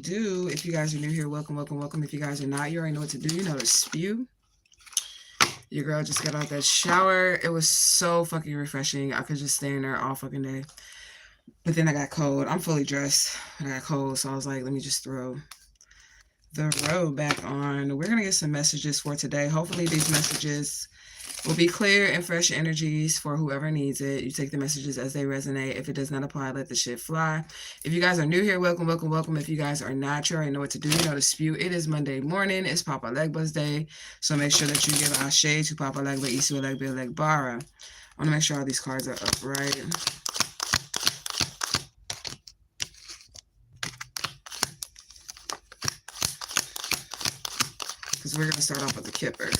do. If you guys are new here, welcome, welcome, welcome. If you guys are not, you already know what to do. You know to spew. Your girl just got out that shower. It was so fucking refreshing. I could just stay in there all fucking day. But then I got cold. I'm fully dressed. I got cold, so I was like, let me just throw the robe back on. We're going to get some messages for today. Hopefully these messages will be clear and fresh energies for whoever needs it. You take the messages as they resonate. If it does not apply, let the shit fly. If you guys are new here, welcome, welcome, welcome. If you guys are not, you already know what to do. You know to spew. It is Monday morning. It's Papa Legba's day. So make sure that you give Ashe to Papa Legba, Isu Legba, Legbara. I want to make sure all these cards are upright. Because we're going to start off with the Kipper.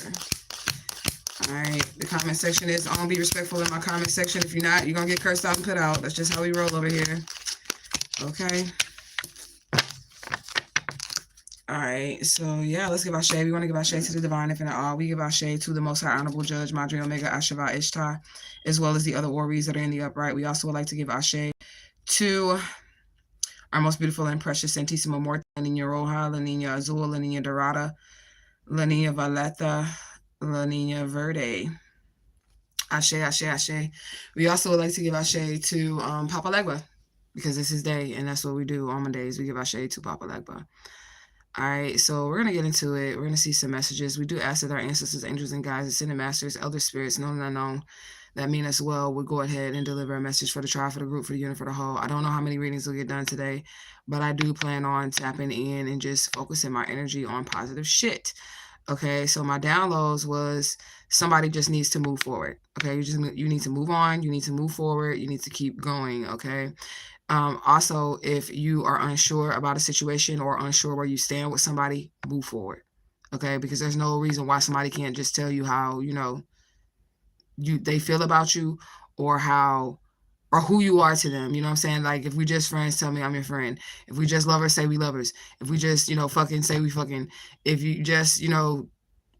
Alright, the comment section is on. Be respectful in my comment section. If you're not, you're going to get cursed out and put out. That's just how we roll over here. Okay. Alright, so yeah, let's give Ashe. We want to give Ashe to the divine infinite all. We give Ashe to the most high honorable judge, Madre Omega Ashava Ishtar, as well as the other Oris that are in the upright. We also would like to give Ashe to our most beautiful and precious Santísima Muerte, La Niña Roja, La Niña Azul, La Niña Dorada, La Niña Violeta, La Niña Verde. Ashe, Ashe, Ashe. We also would like to give Ashe to Papa Legba, because it's his day, and that's what we do on Mondays. We give Ashe to Papa Legba. All right, so we're going to get into it. We're going to see some messages. We do ask that our ancestors, angels, and guides, ascended masters, elder spirits, known and unknown, that mean us well, would go ahead and deliver a message for the tribe, for the group, for the unit, for the whole. I don't know how many readings will get done today, but I do plan on tapping in and just focusing my energy on positive shit. Okay, so my downloads was somebody just needs to move forward. Okay, you need to move on. You need to move forward. You need to keep going. Okay. Also, if you are unsure about a situation or unsure where you stand with somebody, move forward. Okay, because there's no reason why somebody can't just tell you how, you know, they feel about you, or how, or who you are to them. You know what I'm saying? Like, if we just friends, tell me I'm your friend. If we just lovers, say we lovers. If we just, you know, fucking, say we fucking. If you just, you know,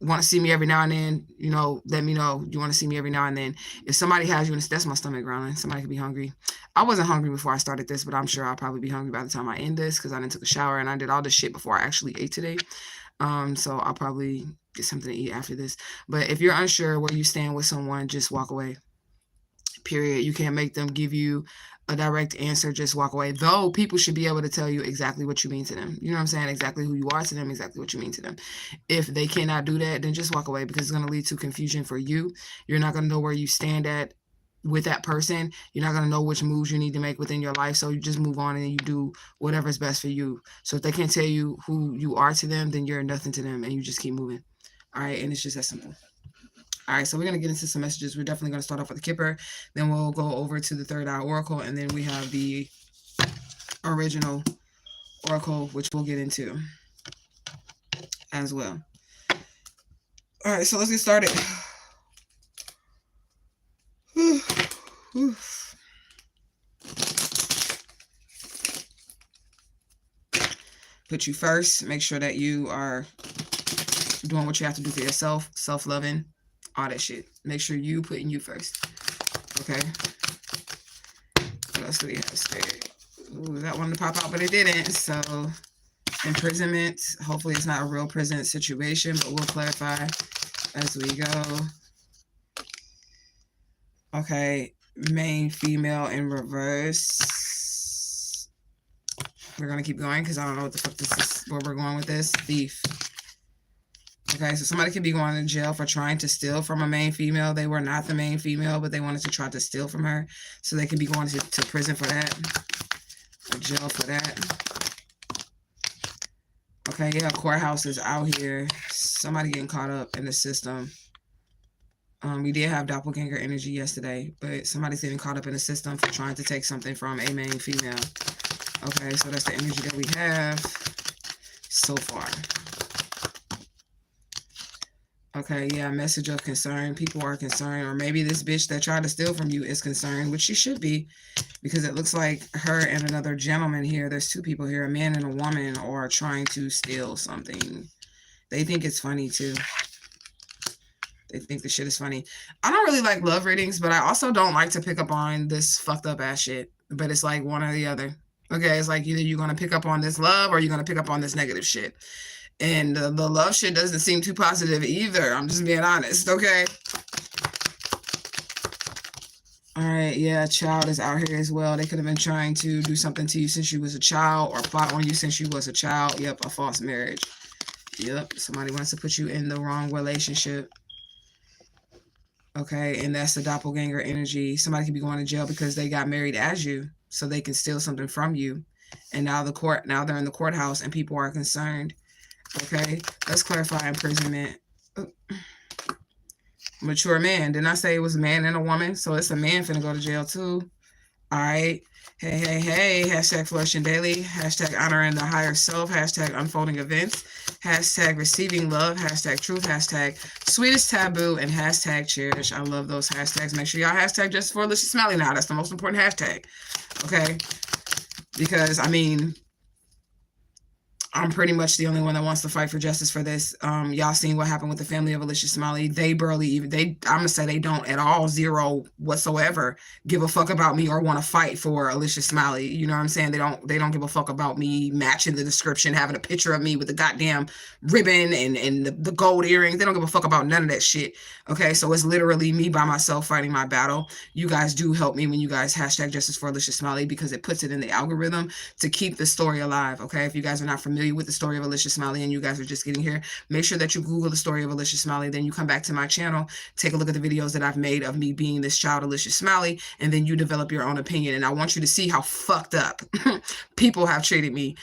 want to see me every now and then, you know, let me know you want to see me every now and then. If somebody has you in, that's my stomach growling. Somebody could be hungry. I wasn't hungry before I started this, but I'm sure I'll probably be hungry by the time I end this, because I didn't took a shower and I did all this shit before I actually ate today. So I'll probably get something to eat after this. But if you're unsure where you stand with someone, just walk away. Period. You can't make them give you a direct answer. Just walk away. Though people should be able to tell you exactly what you mean to them. You know what I'm saying? Exactly who you are to them, exactly what you mean to them. If they cannot do that, then just walk away, because it's going to lead to confusion for you. You're not going to know where you stand at with that person. You're not going to know which moves you need to make within your life. So you just move on and you do whatever's best for you. So if they can't tell you who you are to them, then you're nothing to them, and you just keep moving. All right. And it's just that simple. All right, so we're going to get into some messages. We're definitely going to start off with the Kipper. Then we'll go over to the third eye oracle. And then we have the original oracle, which we'll get into as well. All right, so let's get started. Put you first. Make sure that you are doing what you have to do for yourself, self-loving, all that shit. Make sure you putting you first. Okay. What else do we have? Spirit. Ooh, that wanted to pop out, but it didn't. So, imprisonment. Hopefully it's not a real prison situation, but we'll clarify as we go. Okay. Main female in reverse. We're going to keep going because I don't know what the fuck this is, where we're going with this. Thief. Okay, so somebody could be going to jail for trying to steal from a main female. They were not the main female, but they wanted to try to steal from her. So they could be going to prison for that. Or jail for that. Okay, yeah, courthouse is out here. Somebody getting caught up in the system. We did have doppelganger energy yesterday, but somebody's getting caught up in the system for trying to take something from a main female. Okay, so that's the energy that we have so far. Okay, yeah, message of concern. People are concerned, or maybe this bitch that tried to steal from you is concerned, which she should be, because it looks like her and another gentleman here, there's two people here, a man and a woman, are trying to steal something. They think it's funny, too. They think the shit is funny. I don't really like love readings, but I also don't like to pick up on this fucked up ass shit. But it's like one or the other. Okay, it's like either you're going to pick up on this love or you're going to pick up on this negative shit. And the love shit doesn't seem too positive either. I'm just being honest, okay? All right, yeah, child is out here as well. They could have been trying to do something to you since you was a child or plot on you since you was a child. Yep, a false marriage. Yep, somebody wants to put you in the wrong relationship. Okay, and that's the doppelganger energy. Somebody could be going to jail because they got married as you, so they can steal something from you. And now they're in the courthouse and people are concerned. Okay, let's clarify imprisonment. Mature man. Didn't I say it was a man and a woman? So it's a man finna go to jail too. All right. Hey, hey, hey. Hashtag flourishing daily. Hashtag honoring the higher self. Hashtag unfolding events. Hashtag receiving love. Hashtag truth. Hashtag sweetest taboo. And hashtag cherish. I love those hashtags. Make sure y'all hashtag just for Alicia Smiley now. That's the most important hashtag. Okay. Because, I mean, I'm pretty much the only one that wants to fight for justice for this. Y'all seen what happened with the family of Alicia Smiley. They barely even, I'm gonna say they don't at all, zero whatsoever, give a fuck about me or want to fight for Alicia Smiley. You know what I'm saying? They don't give a fuck about me matching the description, having a picture of me with the goddamn ribbon and the gold earrings. They don't give a fuck about none of that shit. Okay, so it's literally me by myself fighting my battle. You guys do help me when you guys hashtag justice for Alicia Smiley because it puts it in the algorithm to keep the story alive. Okay, if you guys are not familiar with the story of Alicia Smiley and you guys are just getting here, make sure that you Google the story of Alicia Smiley. Then you come back to my channel, take a look at the videos that I've made of me being this child, Alicia Smiley, and then you develop your own opinion. And I want you to see how fucked up people have treated me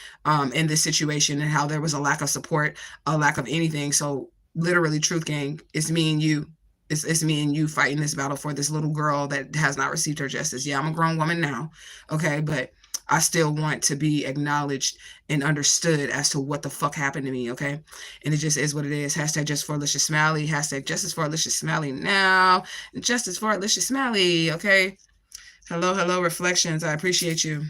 in this situation and how there was a lack of support, a lack of anything. So literally, Truth Gang, it's me and you. It's me and you fighting this battle for this little girl that has not received her justice. Yeah, I'm a grown woman now, okay, but I still want to be acknowledged and understood as to what the fuck happened to me, okay? And it just is what it is. Hashtag justice for Alicia Smiley. Hashtag justice for Alicia Smiley now. Justice for Alicia Smiley, okay? Hello, hello, reflections. I appreciate you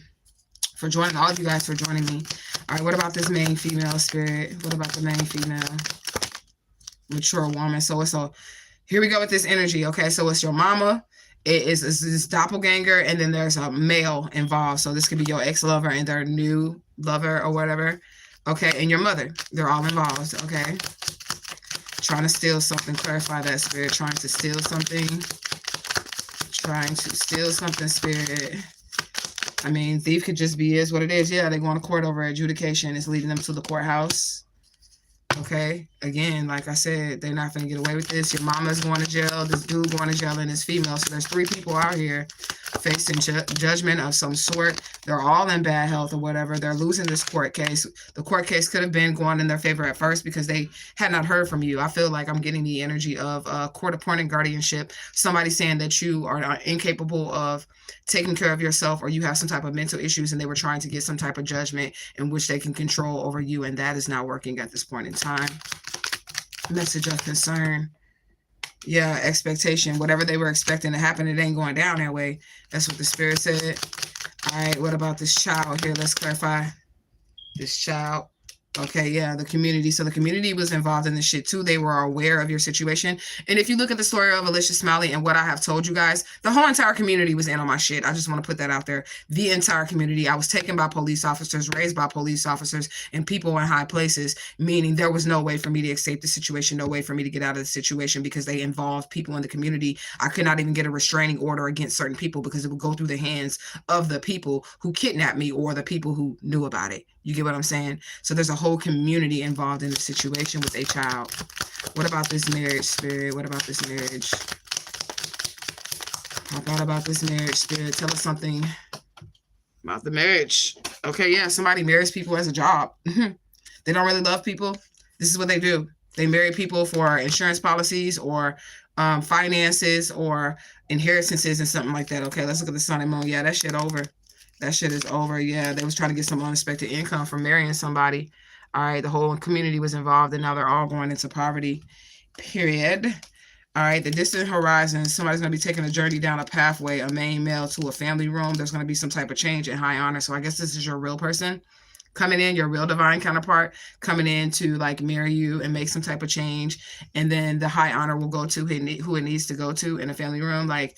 for joining, all of you guys for joining me. All right, what about this main female spirit? What about the main female? Mature woman. So it's a, here we go with this energy, okay? So it's your mama. It's this doppelganger, and then there's a male involved. So this could be your ex-lover and their new lover or whatever. Okay, and your mother. They're all involved, okay? Trying to steal something. Clarify that, spirit. Trying to steal something. Trying to steal something, spirit. I mean, thief could just be is what it is. Yeah, they're going to court over adjudication. It's leading them to the courthouse. Okay, again, like I said, they're not going to get away with this. Your mama's going to jail, this dude going to jail, and this female. So there's 3 people out here facing judgment of some sort. They're all in bad health or whatever. They're losing this court case. The court case could have been going in their favor at first because they had not heard from you. I feel like I'm getting the energy of court-appointed guardianship. Somebody saying that you are incapable of taking care of yourself or you have some type of mental issues and they were trying to get some type of judgment in which they can control over you, and that is not working at this point in time. Message of concern. Yeah, expectation. Whatever they were expecting to happen, it ain't going down that way. That's what the spirit said. All right, what about this child here? Let's clarify. This child. Okay, yeah, the community. So the community was involved in this shit too. They were aware of your situation. And if you look at the story of Alicia Smiley and what I have told you guys, the whole entire community was in on my shit. I just want to put that out there. The entire community. I was taken by police officers, raised by police officers, and people in high places, meaning there was no way for me to escape the situation, no way for me to get out of the situation because they involved people in the community. I could not even get a restraining order against certain people because it would go through the hands of the people who kidnapped me or the people who knew about it. You get what I'm saying? So there's a whole community involved in the situation with a child. What about this marriage, spirit? What about this marriage? What about this marriage, spirit? Tell us something about the marriage. Okay, yeah, somebody marries people as a job. They don't really love people. This is what they do. They marry people for insurance policies or finances or inheritances and something like that. Okay, let's look at the sun and moon. Yeah, that shit over. That shit is over. Yeah, they was trying to get some unexpected income from marrying somebody. All right, the whole community was involved, and now they're all going into poverty, period. All right, the distant horizon, somebody's going to be taking a journey down a pathway, a main male to a family room. There's going to be some type of change in high honor. So I guess this is your real person coming in, your real divine counterpart coming in to like marry you and make some type of change. And then the high honor will go to who it needs to go to in a family room. Like,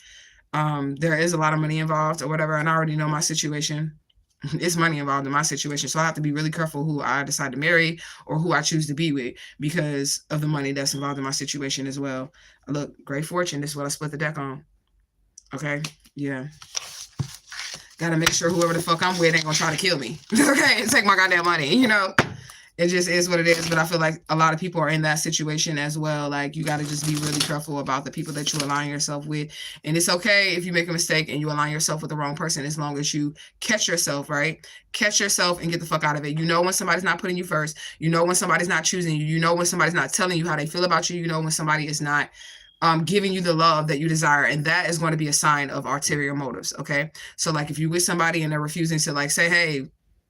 there is a lot of money involved or whatever, and I already know my situation. It's money involved in my situation. So I have to be really careful who I decide to marry or who I choose to be with because of the money that's involved in my situation as well. Look, great fortune. This is what I split the deck on. Okay. Yeah. Gotta make sure whoever the fuck I'm with ain't gonna try to kill me. Okay. And take my goddamn money, you know? It just is what it is. But I feel like a lot of people are in that situation as well. Like, you got to just be really careful about the people that you align yourself with. And it's okay if you make a mistake and you align yourself with the wrong person, as long as you catch yourself, right? Catch yourself and get the fuck out of it. You know when somebody's not putting you first. You know when somebody's not choosing you. You know when somebody's not telling you how they feel about you. You know when somebody is not giving you the love that you desire. And that is going to be a sign of ulterior motives, okay? So, like, if you're with somebody and they're refusing to, like, say, hey,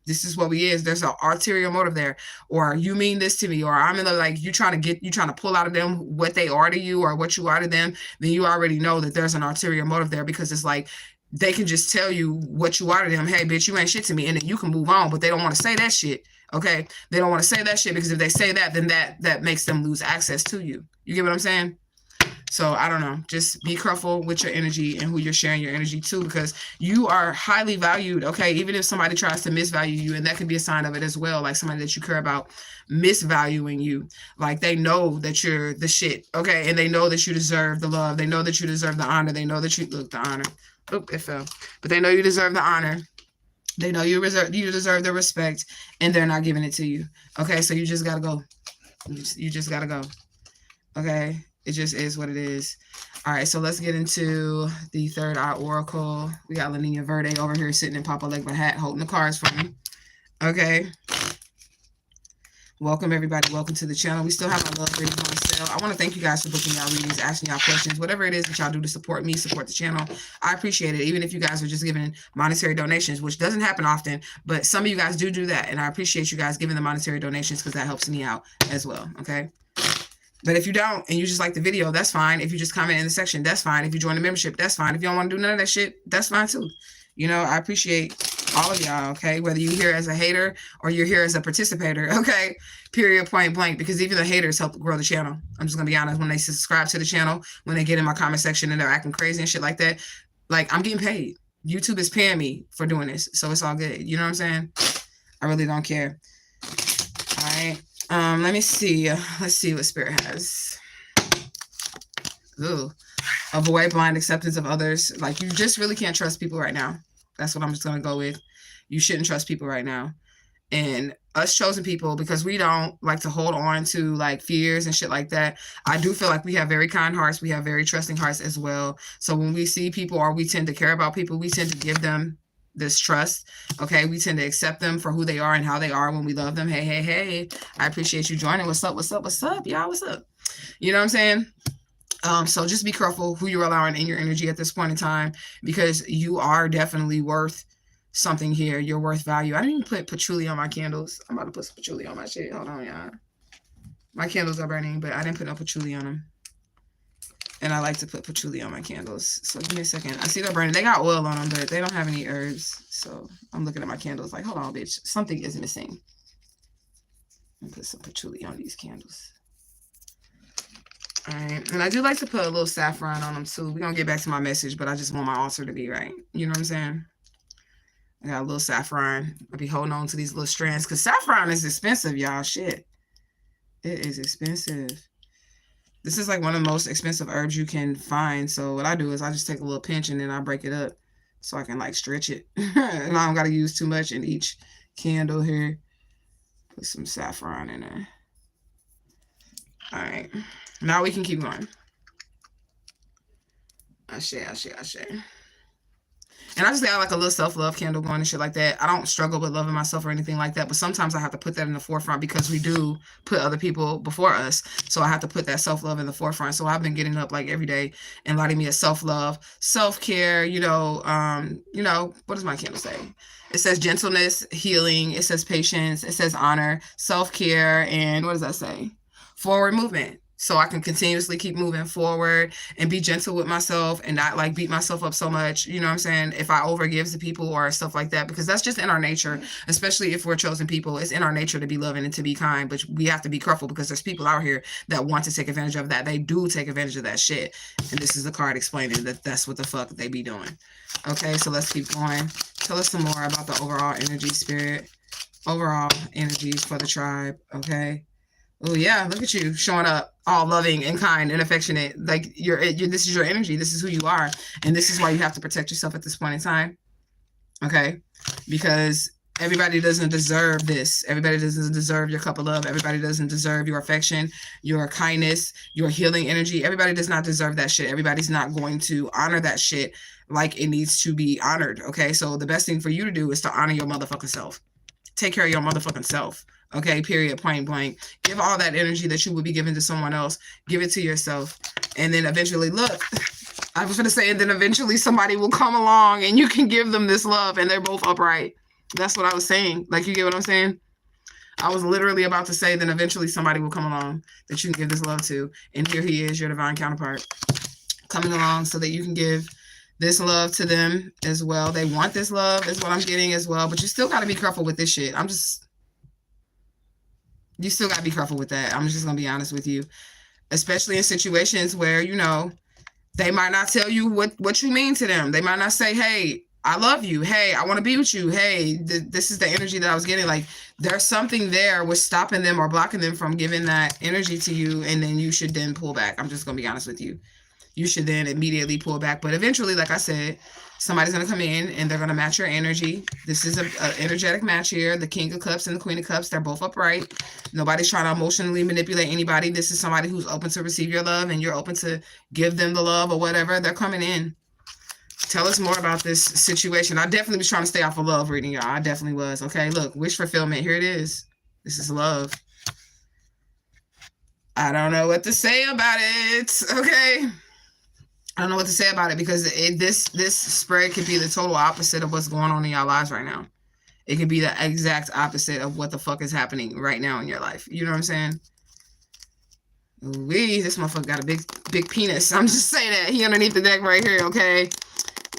this is what we is, there's an ulterior motive there, or you mean this to me, or I'm in the, like, you trying to pull out of them what they are to you or what you are to them, then you already know that there's an ulterior motive there, because it's like they can just tell you what you are to them. Hey, bitch, you ain't shit to me, and then you can move on. But they don't want to say that shit, okay? They don't want to say that shit, because if they say that, then that makes them lose access to you. You get what I'm saying? So I don't know, just be careful with your energy and who you're sharing your energy to, because you are highly valued, okay? Even if somebody tries to misvalue you, and that can be a sign of it as well, like somebody that you care about misvaluing you, like they know that you're the shit, okay? And they know that you deserve the love. They know that you deserve the honor. They know that you, look, the honor, oh, it fell. But they know you deserve the honor. They know you deserve the respect, and they're not giving it to you, okay? So you just got to go. You just got to go, okay? It just is what it is. All right, so let's get into the third eye oracle. We got La Nina Verde over here sitting in Papa Legba hat, holding the cards for me. Okay. Welcome, everybody. Welcome to the channel. We still have our love readings on sale. I want to thank you guys for booking y'all readings, asking y'all questions, whatever it is that y'all do to support me, support the channel. I appreciate it, even if you guys are just giving monetary donations, which doesn't happen often, but some of you guys do that, and I appreciate you guys giving the monetary donations, because that helps me out as well, okay? But if you don't, and you just like the video, that's fine. If you just comment in the section, that's fine. If you join the membership, that's fine. If you don't want to do none of that shit, that's fine too. You know, I appreciate all of y'all, okay? Whether you're here as a hater or you're here as a participator, okay? Period, point blank. Because even the haters help grow the channel. I'm just going to be honest. When they subscribe to the channel, when they get in my comment section and they're acting crazy and shit like that, like, I'm getting paid. YouTube is paying me for doing this. So it's all good. You know what I'm saying? I really don't care. All right. Let me see. Let's see what Spirit has. Ooh. Avoid blind acceptance of others. Like, you just really can't trust people right now. That's what I'm just going to go with. You shouldn't trust people right now. And us chosen people, because we don't like to hold on to, like, fears and shit like that. I do feel like we have very kind hearts. We have very trusting hearts as well. So when we see people, or we tend to care about people, we tend to give them this trust, okay? We tend to accept them for who they are and how they are when we love them. Hey, hey, hey, I appreciate you joining. What's up, what's up, what's up, y'all? What's up? You know what I'm saying? So just be careful who you're allowing in your energy at this point in time, because you are definitely worth something here. You're worth value. I didn't even put patchouli on my candles. I'm about to put some patchouli on my shit. Hold on, y'all. My candles are burning, but I didn't put no patchouli on them. And I like to put patchouli on my candles. So give me a second. I see they're burning. They got oil on them, but they don't have any herbs. So I'm looking at my candles like, hold on, bitch. Something is missing. Let me put some patchouli on these candles. All right. And I do like to put a little saffron on them too. We're going to get back to my message, but I just want my altar to be right. You know what I'm saying? I got a little saffron. I'll be holding on to these little strands, because saffron is expensive, y'all. Shit. It is expensive. This is like one of the most expensive herbs you can find. So what I do is I just take a little pinch and then I break it up so I can, like, stretch it. And I don't got to use too much in each candle here. Put some saffron in there. All right. Now we can keep going. Ashe, ashe, ashe. And I just got like a little self-love candle going and shit like that. I don't struggle with loving myself or anything like that, but sometimes I have to put that in the forefront, because we do put other people before us. So I have to put that self-love in the forefront. So I've been getting up like every day and letting me a self-love, self-care, you know, what does my candle say? It says gentleness, healing. It says patience. It says honor, self-care, and what does that say? Forward movement. so I can continuously keep moving forward and be gentle with myself and not like beat myself up so much. You know what I'm saying? If I overgive to people or stuff like that, because that's just in our nature, especially if we're chosen people. It's in our nature to be loving and to be kind, but we have to be careful because there's people out here that want to take advantage of that. They do take advantage of that shit. And this is the card explaining that that's what the fuck they be doing. Okay, so let's keep going. Tell us some more about the overall energy, spirit. Overall energies for the tribe. Okay. Oh yeah, look at you showing up all loving and kind and affectionate. Like you're this is your energy. This is who you are. And this is why you have to protect yourself at this point in time. Okay? Because everybody doesn't deserve this. Everybody doesn't deserve your cup of love. Everybody doesn't deserve your affection, your kindness, your healing energy. Everybody does not deserve that shit. Everybody's not going to honor that shit like it needs to be honored. Okay? So the best thing for you to do is to honor your motherfucking self. Take care of your motherfucking self. Okay, period, point blank. Give all that energy that you would be giving to someone else. Give it to yourself. And then eventually, look, I was going to say, and then eventually somebody will come along and you can give them this love and they're both upright. That's what I was saying. Like, you get what I'm saying? I was literally about to say, then eventually somebody will come along that you can give this love to. And here he is, your divine counterpart, coming along so that you can give this love to them as well. They want this love is what I'm getting as well. But you still got to be careful with this shit. You still got to be careful with that. I'm just going to be honest with you. Especially in situations where, you know, they might not tell you what you mean to them. They might not say, hey, I love you. Hey, I want to be with you. Hey, this is the energy that I was getting. Like, there's something there with stopping them or blocking them from giving that energy to you. And then you should then pull back. I'm just going to be honest with you. You should then immediately pull back. But eventually, like I said, somebody's going to come in and they're going to match your energy. This is an energetic match here. The King of Cups and the Queen of Cups, they're both upright. Nobody's trying to emotionally manipulate anybody. This is somebody who's open to receive your love and you're open to give them the love or whatever. They're coming in. Tell us more about this situation. I definitely was trying to stay off of love reading, y'all. I definitely was. Okay, look, wish fulfillment. Here it is. This is love. I don't know what to say about it. Okay. I don't know what to say about it because this spread could be the total opposite of what's going on in y'all lives right now. It could be the exact opposite of what the fuck is happening right now in your life. You know what I'm saying? This motherfucker got a big penis. I'm just saying that. He underneath the deck right here, okay?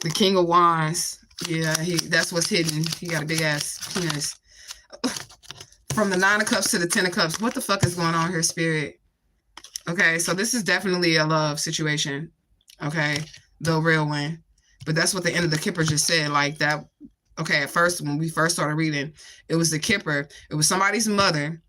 The King of Wands. Yeah, that's what's hidden. He got a big ass penis. From the 9 of Cups to the 10 of Cups. What the fuck is going on here, Spirit? Okay, so this is definitely a love situation. Okay, the real one. But that's what the end of the Kipper just said. Like that. Okay, at first, when we first started reading, it was the Kipper. It was somebody's mother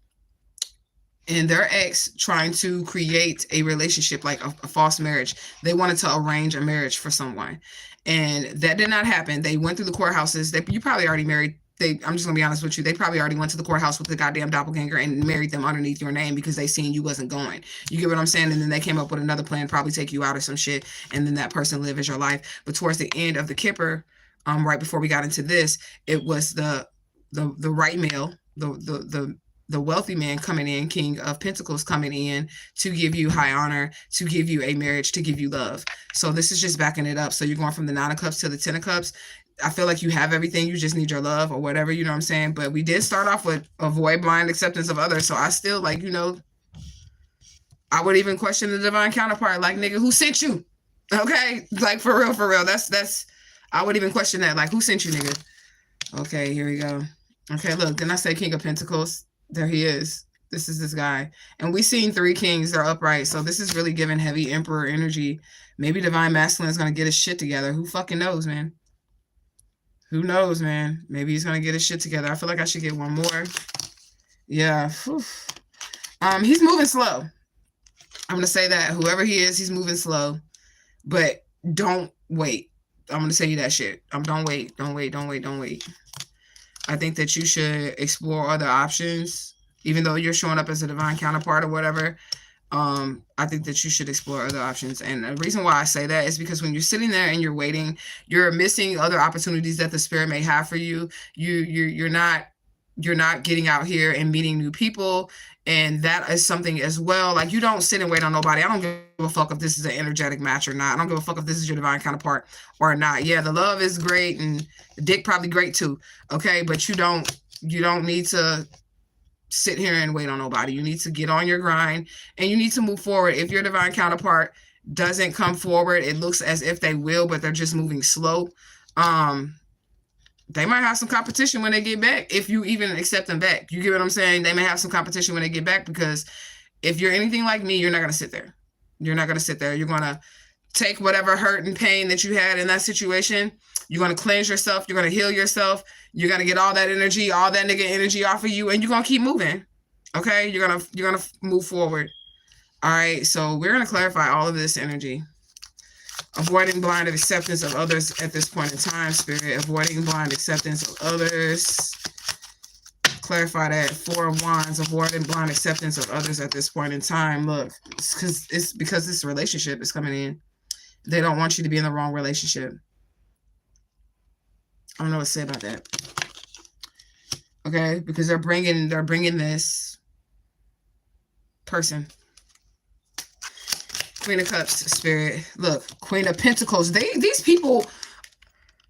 and their ex trying to create a relationship, like a false marriage. They wanted to arrange a marriage for someone. And that did not happen. They went through the courthouses. You probably already married. I'm just going to be honest with you. They probably already went to the courthouse with the goddamn doppelganger and married them underneath your name because they seen you wasn't going. You get what I'm saying? And then they came up with another plan, probably take you out or some shit. And then that person live as your life. But towards the end of the Kipper, right before we got into this, it was the right male, the wealthy man coming in, King of Pentacles coming in to give you high honor, to give you a marriage, to give you love. So this is just backing it up. So you're going from the 9 of Cups to the 10 of Cups. I feel like you have everything. You just need your love or whatever, you know what I'm saying? But we did start off with avoid blind acceptance of others. So I still, like, you know, I would even question the divine counterpart, like, nigga, who sent you? Okay? Like, for real, for real. That's, I would even question that. Like, who sent you, nigga? Okay, here we go. Okay, look, then I say King of Pentacles. There he is. This is this guy. And we seen 3 kings. They're upright. So this is really giving heavy emperor energy. Maybe divine masculine is going to get his shit together. Who fucking knows, man? Who knows, man? Maybe he's going to get his shit together. I feel like I should get one more. Yeah. Whew. He's moving slow. I'm going to say that. Whoever he is, he's moving slow. But don't wait. I'm going to say you that shit. Don't wait. Don't wait. Don't wait. Don't wait. I think that you should explore other options. Even though you're showing up as a divine counterpart or whatever, I think that you should explore other options. And the reason why I say that is because when you're sitting there and you're waiting, you're missing other opportunities that the spirit may have for you. You're not getting out here and meeting new people. And that is something as well. Like, you don't sit and wait on nobody. I don't give a fuck if this is an energetic match or not. I don't give a fuck if this is your divine counterpart or not. Yeah, the love is great and the dick probably great too. Okay, but you don't need to sit here and wait on nobody. You need to get on your grind and you need to move forward. If your divine counterpart doesn't come forward, it looks as if they will, but they're just moving slow. They might have some competition when they get back, if you even accept them back. You get what I'm saying? They may have some competition when they get back, because if you're anything like me, you're not going to sit there. You're not going to sit there. You're going to take whatever hurt and pain that you had in that situation. You're going to cleanse yourself. You're going to heal yourself. You're going to get all that energy, all that nigga energy off of you, and you're going to keep moving. Okay? You're going to move forward. All right? So we're going to clarify all of this energy. Avoiding blind acceptance of others at this point in time, Spirit. Avoiding blind acceptance of others. Clarify that. 4 of Wands. Avoiding blind acceptance of others at this point in time. Look, it's because this relationship is coming in. They don't want you to be in the wrong relationship. I don't know what to say about that. Okay, because they're bringing this person. Queen of Cups, Spirit. Look, Queen of Pentacles. These people,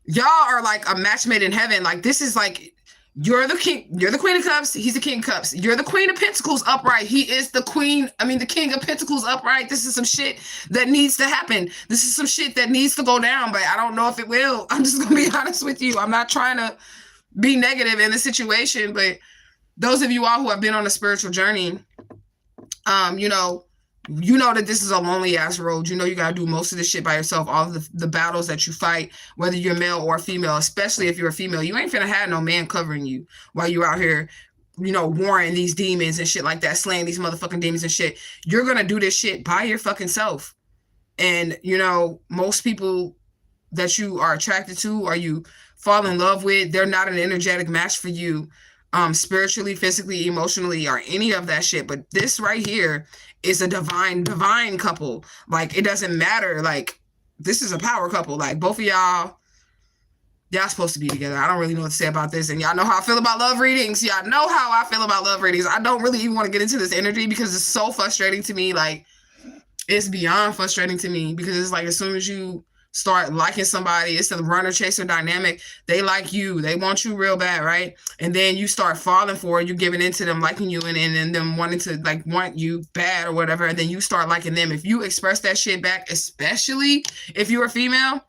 y'all are like a match made in heaven. Like, this is like, you're the king. You're the Queen of Cups. He's the King of Cups. You're the Queen of Pentacles upright. He is the the King of Pentacles upright. This is some shit that needs to happen. This is some shit that needs to go down, but I don't know if it will. I'm just going to be honest with you. I'm not trying to be negative in the situation, but those of you all who have been on a spiritual journey, you know that this is a lonely ass road. You know you got to do most of this shit by yourself. All of the battles that you fight, whether you're male or female, especially if you're a female, you ain't finna have no man covering you while you're out here, warring these demons and shit like that, slaying these motherfucking demons and shit. You're going to do this shit by your fucking self. And, most people that you are attracted to or you fall in love with, they're not an energetic match for you, spiritually, physically, emotionally, or any of that shit. But this right here is a divine couple. Like, it doesn't matter. Like, this is a power couple. Like, both of y'all supposed to be together. I don't really know what to say about this. And y'all know how I feel about love readings. Y'all know how I feel about love readings. I don't really even want to get into this energy because it's so frustrating to me. Like, it's beyond frustrating to me, because it's like, as soon as you start liking somebody, it's the runner chaser dynamic. They like you, they want you real bad, right? And then you start falling for it, you're giving into them liking you and them wanting to want you bad or whatever, and then you start liking them. If you express that shit back, especially if you're a female,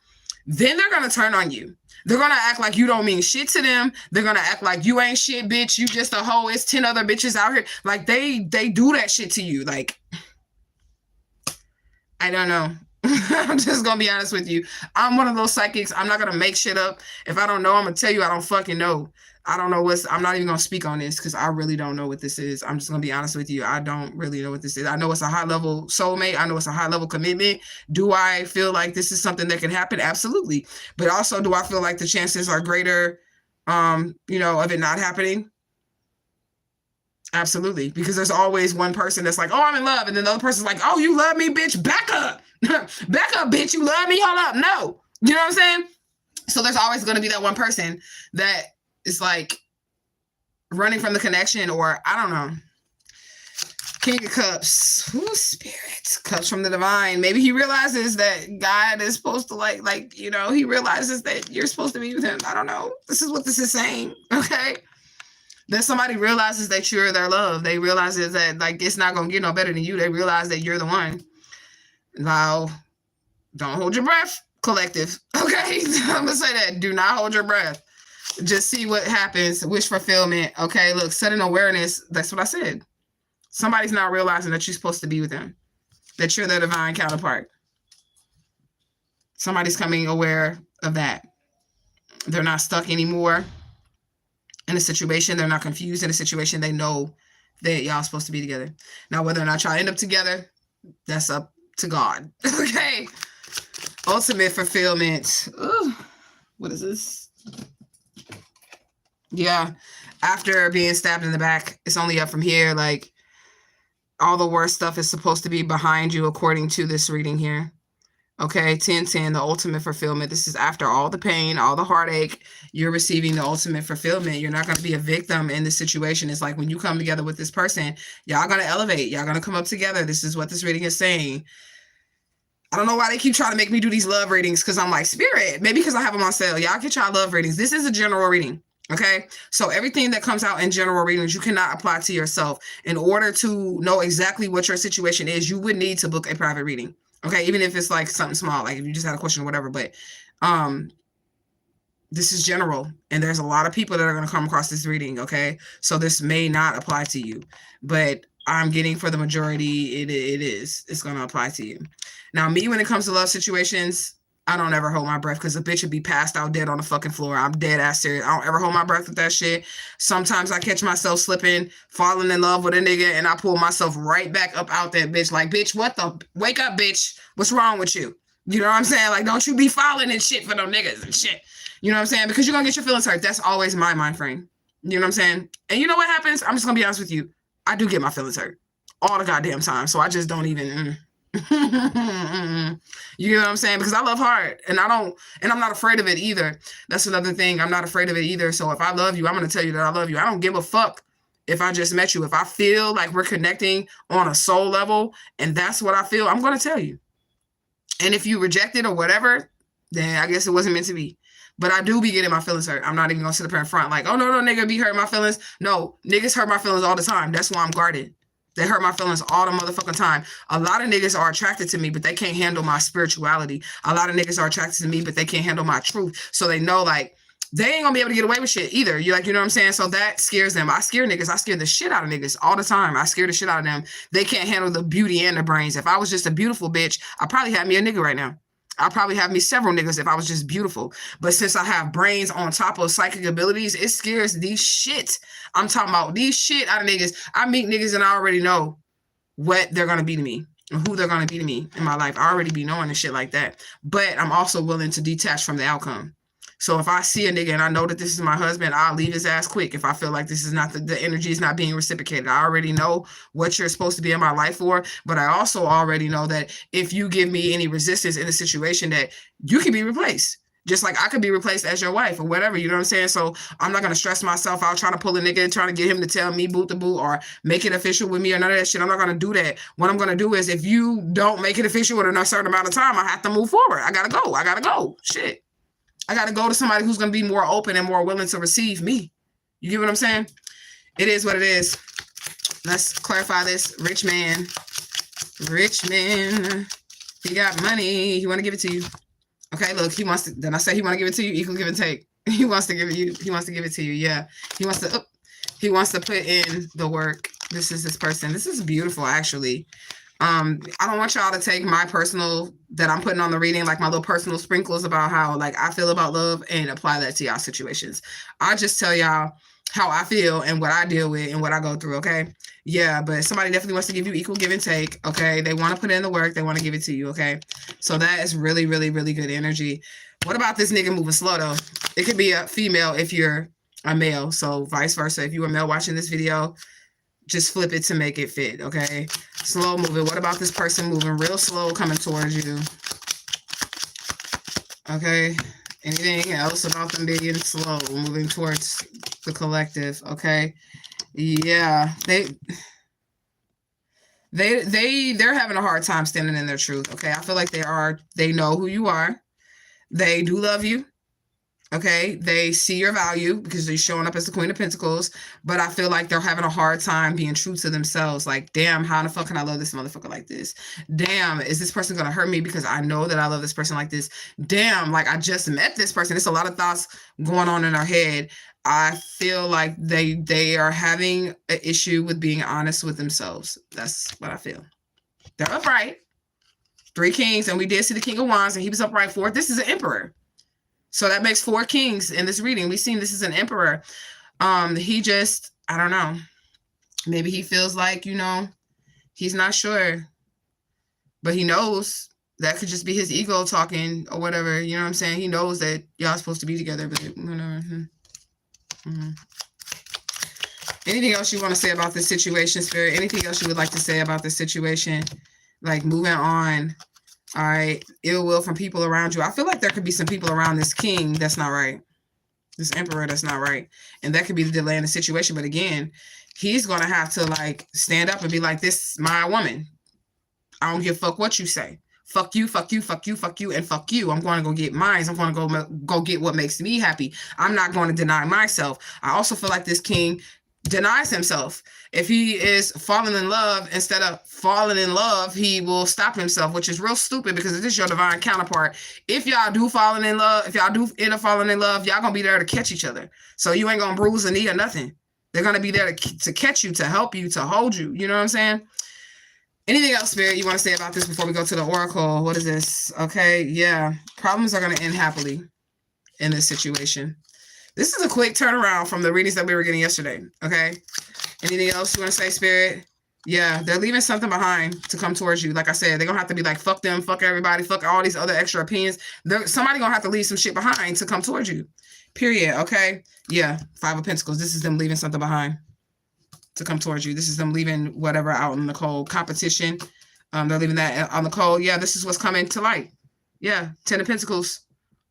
then they're gonna turn on you. They're gonna act like you don't mean shit to them. They're gonna act like you ain't shit, bitch. You just a hoe. It's 10 other bitches out here. Like, they do that shit to you. Like, I don't know. I'm just gonna be honest with you. I'm one of those psychics. I'm not gonna make shit up. If I don't know, I'm gonna tell you I don't fucking know. I don't know I'm not even gonna speak on this because I really don't know what this is. I'm just gonna be honest with you. I don't really know what this is. I know it's a high level soulmate. I know it's a high level commitment. Do I feel like this is something that can happen? Absolutely. But also, do I feel like the chances are greater, of it not happening? Absolutely. Because there's always one person that's like, oh, I'm in love. And then the other person's like, oh, you love me, bitch. Back up. Back up, bitch. You love me? Hold up. No. You know what I'm saying? So there's always going to be that one person that is like running from the connection, or I don't know. King of Cups. Ooh, Spirit. Cups from the divine. Maybe he realizes that God is supposed to he realizes that you're supposed to be with him. I don't know. This is what this is saying. Okay. Then somebody realizes that you're their love. They realize that it's not gonna get no better than you. They realize that you're the one. Now, don't hold your breath, collective. Okay, I'm gonna say that. Do not hold your breath. Just see what happens. Wish fulfillment. Okay, look, sudden awareness. That's what I said. Somebody's not realizing that you're supposed to be with them. That you're their divine counterpart. Somebody's coming aware of that. They're not stuck anymore in a situation. They're not confused in a situation. They know that y'all supposed to be together. Now, whether or not y'all end up together, that's up to God. Okay. Ultimate fulfillment. Ooh, what is this? Yeah. After being stabbed in the back, it's only up from here. Like, all the worst stuff is supposed to be behind you, according to this reading here. Okay, 10-10, the ultimate fulfillment. This is after all the pain, all the heartache, you're receiving the ultimate fulfillment. You're not going to be a victim in this situation. It's like when you come together with this person, y'all going to elevate. Y'all going to come up together. This is what this reading is saying. I don't know why they keep trying to make me do these love readings, because I'm like, Spirit, maybe because I have them on sale. Y'all get y'all love readings. This is a general reading. Okay, so everything that comes out in general readings, you cannot apply to yourself. In order to know exactly what your situation is, you would need to book a private reading. Okay, even if it's like something small, like if you just had a question or whatever. But this is general, and there's a lot of people that are going to come across this reading. Okay, so this may not apply to you, but I'm getting for the majority, it's going to apply to you. Now, me, when it comes to love situations, I don't ever hold my breath, because a bitch would be passed out dead on the fucking floor. I'm dead ass serious. I don't ever hold my breath with that shit. Sometimes I catch myself slipping, falling in love with a nigga, and I pull myself right back up out that bitch. Like, bitch, what the? Wake up, bitch. What's wrong with you? You know what I'm saying? Like, don't you be falling and shit for them niggas and shit. You know what I'm saying? Because you're going to get your feelings hurt. That's always my mind frame. You know what I'm saying? And you know what happens? I'm just going to be honest with you. I do get my feelings hurt all the goddamn time. So I just don't even... You know what I'm saying? Because I love hard, and I'm not afraid of it either. That's another thing. I'm not afraid of it either. So if I love you, I'm going to tell you that I love you. I don't give a fuck if I just met you. If I feel like we're connecting on a soul level and that's what I feel, I'm going to tell you. And if you reject it or whatever, then I guess it wasn't meant to be. But I do be getting my feelings hurt. I'm not even going to sit up here in front like, oh, no, nigga, be hurting my feelings. No, niggas hurt my feelings all the time. That's why I'm guarded. They hurt my feelings all the motherfucking time. A lot of niggas are attracted to me, but they can't handle my spirituality. A lot of niggas are attracted to me, but they can't handle my truth. So they know, like, they ain't gonna be able to get away with shit either. You know what I'm saying? So that scares them. I scare niggas. I scare the shit out of niggas all the time. I scare the shit out of them. They can't handle the beauty and the brains. If I was just a beautiful bitch, I probably have me a nigga right now. I'll probably have me several niggas if I was just beautiful. But since I have brains on top of psychic abilities, it scares these shit. I'm talking about these shit out of niggas. I meet niggas and I already know what they're going to be to me and who they're going to be to me in my life. I already be knowing and shit like that. But I'm also willing to detach from the outcome. So if I see a nigga and I know that this is my husband, I'll leave his ass quick. If I feel like this is not the energy is not being reciprocated, I already know what you're supposed to be in my life for. But I also already know that if you give me any resistance in a situation, that you can be replaced. Just like I could be replaced as your wife or whatever, you know what I'm saying? So I'm not going to stress myself out trying to pull a nigga, trying to get him to tell me boot to boot or make it official with me or none of that shit. I'm not going to do that. What I'm going to do is, if you don't make it official within a certain amount of time, I have to move forward. I got to go. Shit. I got to go to somebody who's going to be more open and more willing to receive me. You get what I'm saying? It is what it is. Let's clarify this. Rich man. He got money. He want to give it to you. Okay, look, he wants to, then I say he want to give it to you, equal give and take. He wants to give it to you. Yeah. He wants to put in the work. This is this person. This is beautiful, actually. I don't want y'all to take my personal, that I'm putting on the reading, like my little personal sprinkles about how like I feel about love, and apply that to y'all situations. I just tell y'all how I feel and what I deal with and what I go through. Okay. Yeah. But somebody definitely wants to give you equal give and take. Okay. They want to put in the work. They want to give it to you. Okay. So that is really, really, really good energy. What about this nigga moving slow though? It could be a female if you're a male. So vice versa. If you're a male watching this video, just flip it to make it fit. Okay. Slow moving. What about this person moving real slow coming towards you? Okay. Anything else about them being slow, moving towards the collective? Okay. Yeah. They're having a hard time standing in their truth. Okay. I feel like they know who you are. They do love you. Okay. They see your value because you're showing up as the Queen of Pentacles, but I feel like they're having a hard time being true to themselves. Like, damn, how the fuck can I love this motherfucker like this? Damn, is this person going to hurt me because I know that I love this person like this? Damn, like I just met this person. There's a lot of thoughts going on in our head. I feel like they are having an issue with being honest with themselves. That's what I feel. They're upright. 3 kings, and we did see the King of Wands, and he was upright 4. This is an emperor. So that makes 4 kings in this reading. We've seen this is an emperor. He just, I don't know. Maybe he feels like, he's not sure. But he knows that could just be his ego talking or whatever. You know what I'm saying? He knows that y'all supposed to be together, but whatever. Anything else you want to say about this situation, Spirit? Anything else you would like to say about this situation? Like moving on. All right. Ill will from people around you. I feel like there could be some people around this king that's not right. This emperor that's not right. And that could be the delay in the situation. But again, he's going to have to like stand up and be like, this is my woman. I don't give a fuck what you say. Fuck you, fuck you, fuck you, fuck you, and fuck you. I'm going to go get mine. I'm going to go get what makes me happy. I'm not going to deny myself. I also feel like this king denies himself. If he is falling in love, instead of falling in love, he will stop himself, which is real stupid because it is your divine counterpart. If y'all do falling in love, if y'all do end up falling in love, y'all gonna be there to catch each other. So you ain't gonna bruise a knee or nothing. They're gonna be there to catch you, to help you, to hold you. You know what I'm saying? Anything else, Spirit, you want to say about this before we go to the oracle? What is this? Okay, yeah. Problems are going to end happily in this situation. This is a quick turnaround from the readings that we were getting yesterday, okay? Anything else you want to say, Spirit? Yeah, they're leaving something behind to come towards you. Like I said, they're going to have to be like, fuck them, fuck everybody, fuck all these other extra opinions. Somebody going to have to leave some shit behind to come towards you, period, okay? Yeah, Five of Pentacles. This is them leaving something behind to come towards you. This is them leaving whatever out in the cold. Competition. They're leaving that on the cold. Yeah, this is what's coming to light. Yeah, Ten of Pentacles.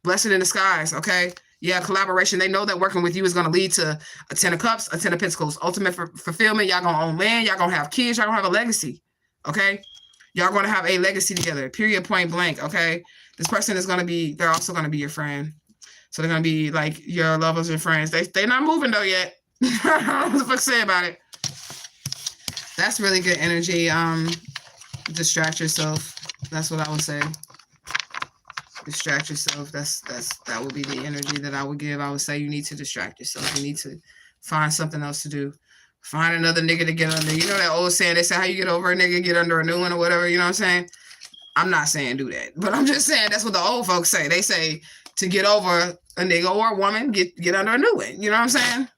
Blessing in disguise, okay? Yeah, collaboration. They know that working with you is going to lead to a Ten of Cups, a Ten of Pentacles. Ultimate fulfillment. Y'all going to own land. Y'all going to have kids. Y'all going to have a legacy, okay? Y'all going to have a legacy together, period, point blank, okay? This person is going to be, they're also going to be your friend. So they're going to be like your lovers and friends. They're not moving though yet. I don't know what the fuck to say about it. That's really good energy. Distract yourself. That's what I would say. Distract yourself. That would be the energy that I would give. I would say you need to distract yourself. You need to find something else to do. Find another nigga to get under. You know that old saying, they say how you get over a nigga, get under a new one or whatever, you know what I'm saying? I'm not saying do that, but I'm just saying that's what the old folks say. They say to get over a nigga or a woman, get under a new one. You know what I'm saying?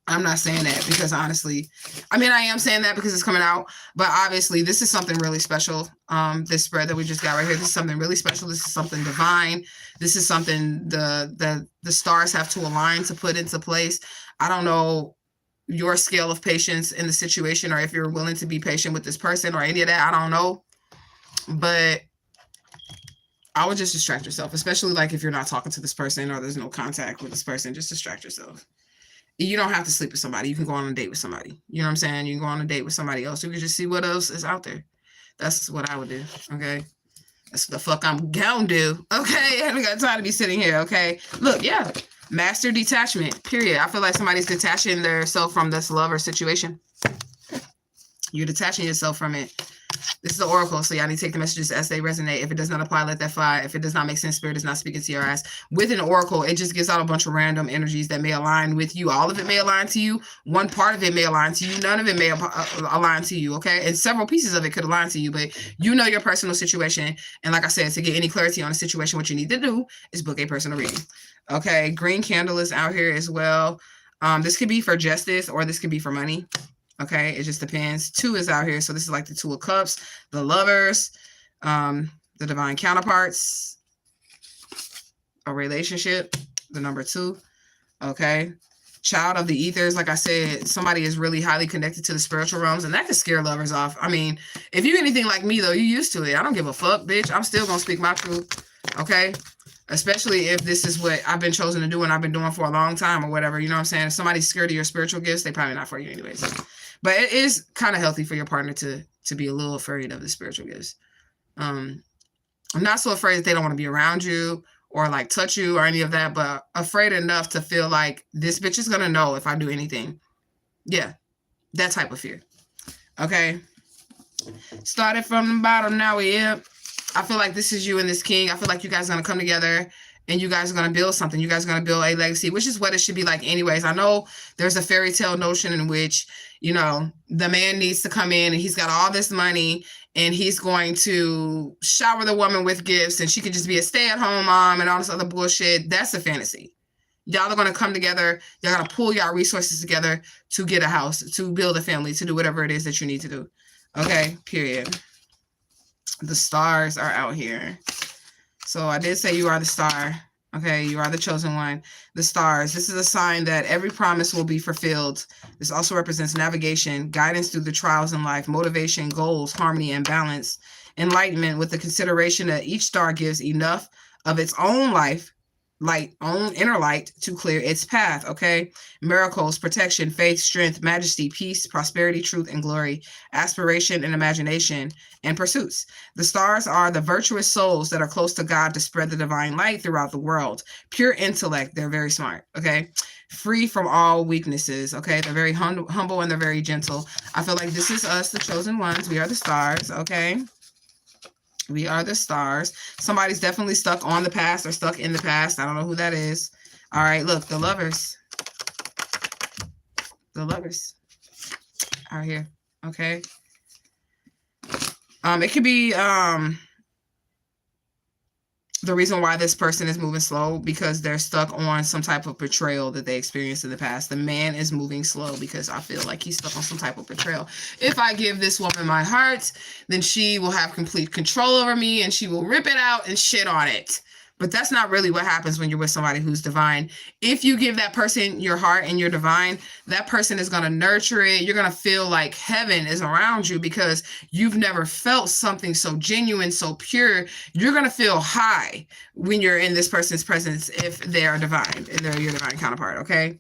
I'm not saying that because honestly, I mean, I am saying that because it's coming out, but obviously this is something really special. This spread that we just got right here, this is something really special. This is something divine. This is something the stars have to align to put into place. I don't know your scale of patience in the situation, or if you're willing to be patient with this person or any of that. I don't know, but I would just distract yourself, especially like if you're not talking to this person or there's no contact with this person. Just distract yourself. You don't have to sleep with somebody. You can go on a date with somebody. You know what I'm saying? You can go on a date with somebody else. You can just see what else is out there. That's what I would do, okay? That's what the fuck I'm gonna do, okay? I haven't got time to be sitting here, okay? Look, yeah, master detachment, period. I feel like somebody's detaching themselves from this love or situation. You're detaching yourself from it. This is the oracle, so y'all need to take the messages as they resonate. If it does not apply, let that fly. If it does not make sense, Spirit is not speaking to your eyes. With an oracle, it just gives out a bunch of random energies that may align with you. All of it may align to you. One part of it may align to you. None of it may align to you, okay? And several pieces of it could align to you, but you know your personal situation. And like I said, to get any clarity on a situation, what you need to do is book a personal reading, okay? Green candle is out here as well. This could be for justice or this could be for money. Okay, it just depends. 2 is out here. So this is like the 2 of Cups, the lovers, the divine counterparts, a relationship, the number 2. Okay. Child of the ethers. Like I said, somebody is really highly connected to the spiritual realms, and that can scare lovers off. I mean, if you're anything like me, though, you're used to it. I don't give a fuck, bitch. I'm still going to speak my truth. Okay. Especially if this is what I've been chosen to do and I've been doing for a long time or whatever. You know what I'm saying? If somebody's scared of your spiritual gifts, they probably not for you anyways. But it is kind of healthy for your partner to be a little afraid of the spiritual gifts. I'm not so afraid that they don't want to be around you or like touch you or any of that, but afraid enough to feel like this bitch is going to know if I do anything. Yeah, that type of fear. Okay. Started from the bottom, now we're up. I feel like this is you and this king. I feel like you guys are going to come together and you guys are going to build something. You guys are going to build a legacy, which is what it should be like anyways. I know there's a fairy tale notion in which, you know, the man needs to come in and he's got all this money and he's going to shower the woman with gifts and she could just be a stay-at-home mom and all this other bullshit. That's a fantasy. Y'all are going to come together. Y'all got to pull y'all resources together to get a house, to build a family, to do whatever it is that you need to do. Okay, period. The stars are out here. So I did say you are the star. Okay, you are the chosen one. The stars. This is a sign that every promise will be fulfilled. This also represents navigation, guidance through the trials in life, motivation, goals, harmony, and balance, enlightenment with the consideration that each star gives enough of its own life own inner light to clear its path, okay? Miracles, protection, faith, strength, majesty, peace, prosperity, truth, and glory, aspiration and imagination, and pursuits. The stars are the virtuous souls that are close to God to spread the divine light throughout the world. Pure intellect, they're very smart, okay? Free from all weaknesses, okay? They're very humble and they're very gentle. I feel like this is us, the chosen ones. We are the stars, okay? We are the stars. Somebody's definitely stuck on the past or stuck in the past. I don't know who that is. All right, look, the lovers. The lovers out here, okay? It could be the reason why this person is moving slow because they're stuck on some type of betrayal that they experienced in the past. The man is moving slow because I feel like he's stuck on some type of betrayal. If I give this woman my heart, then she will have complete control over me and she will rip it out and shit on it. But that's not really what happens when you're with somebody who's divine. If you give that person your heart and you're divine, that person is going to nurture it. You're going to feel like heaven is around you because you've never felt something so genuine, so pure. You're going to feel high when you're in this person's presence if they are divine and they're your divine counterpart, okay?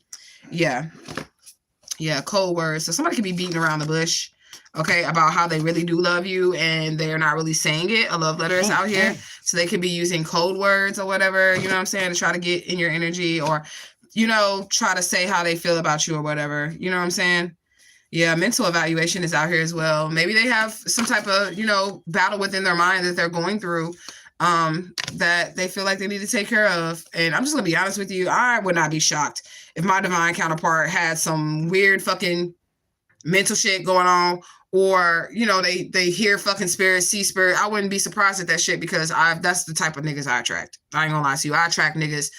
Yeah. Yeah, cold words. So somebody could be beating around the bush, okay, about how they really do love you and they're not really saying it. A love letter is out here. So they could be using code words or whatever, you know what I'm saying, to try to get in your energy or, you know, try to say how they feel about you or whatever. You know what I'm saying? Yeah, mental evaluation is out here as well. Maybe they have some type of, you know, battle within their mind that they're going through that they feel like they need to take care of. And I'm just going to be honest with you. I would not be shocked if my divine counterpart had some weird fucking mental shit going on. Or, you know, they hear fucking spirit, see spirit. I wouldn't be surprised at that shit because that's the type of niggas I attract. I ain't gonna lie to you. I attract niggas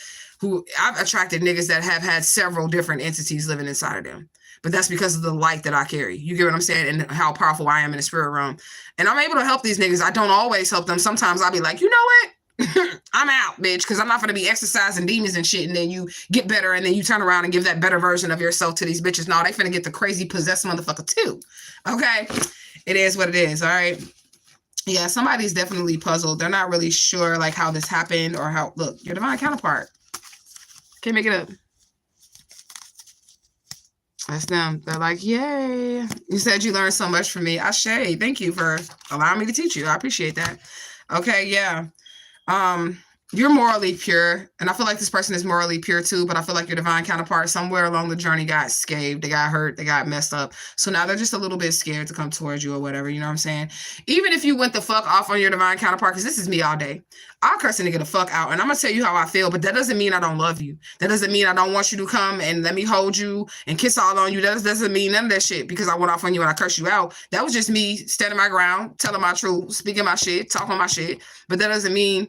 I've attracted niggas that have had several different entities living inside of them. But that's because of the light that I carry. You get what I'm saying? And how powerful I am in the spirit realm. And I'm able to help these niggas. I don't always help them. Sometimes I'll be like, you know what? I'm out, bitch, because I'm not going to be exercising demons and shit, and then you get better, and then you turn around and give that better version of yourself to these bitches. No, they finna get the crazy possessed motherfucker too. Okay? It is what it is, all right? Yeah, somebody's definitely puzzled. They're not really sure, like, how this happened or how... Look, your divine counterpart. Can't make it up. That's them. They're like, yay. You said you learned so much from me. Ashe, thank you for allowing me to teach you. I appreciate that. Okay, yeah. You're morally pure, and I feel like this person is morally pure too, but I feel like your divine counterpart somewhere along the journey got scathed, they got hurt, they got messed up. So now they're just a little bit scared to come towards you or whatever, you know what I'm saying? Even if you went the fuck off on your divine counterpart, because this is me all day, I'll curse a nigga the fuck out, and I'm gonna tell you how I feel, but that doesn't mean I don't love you. That doesn't mean I don't want you to come and let me hold you and kiss all on you. That doesn't mean none of that shit because I went off on you and I cursed you out. That was just me standing my ground, telling my truth, speaking my shit, talking my shit, but that doesn't mean,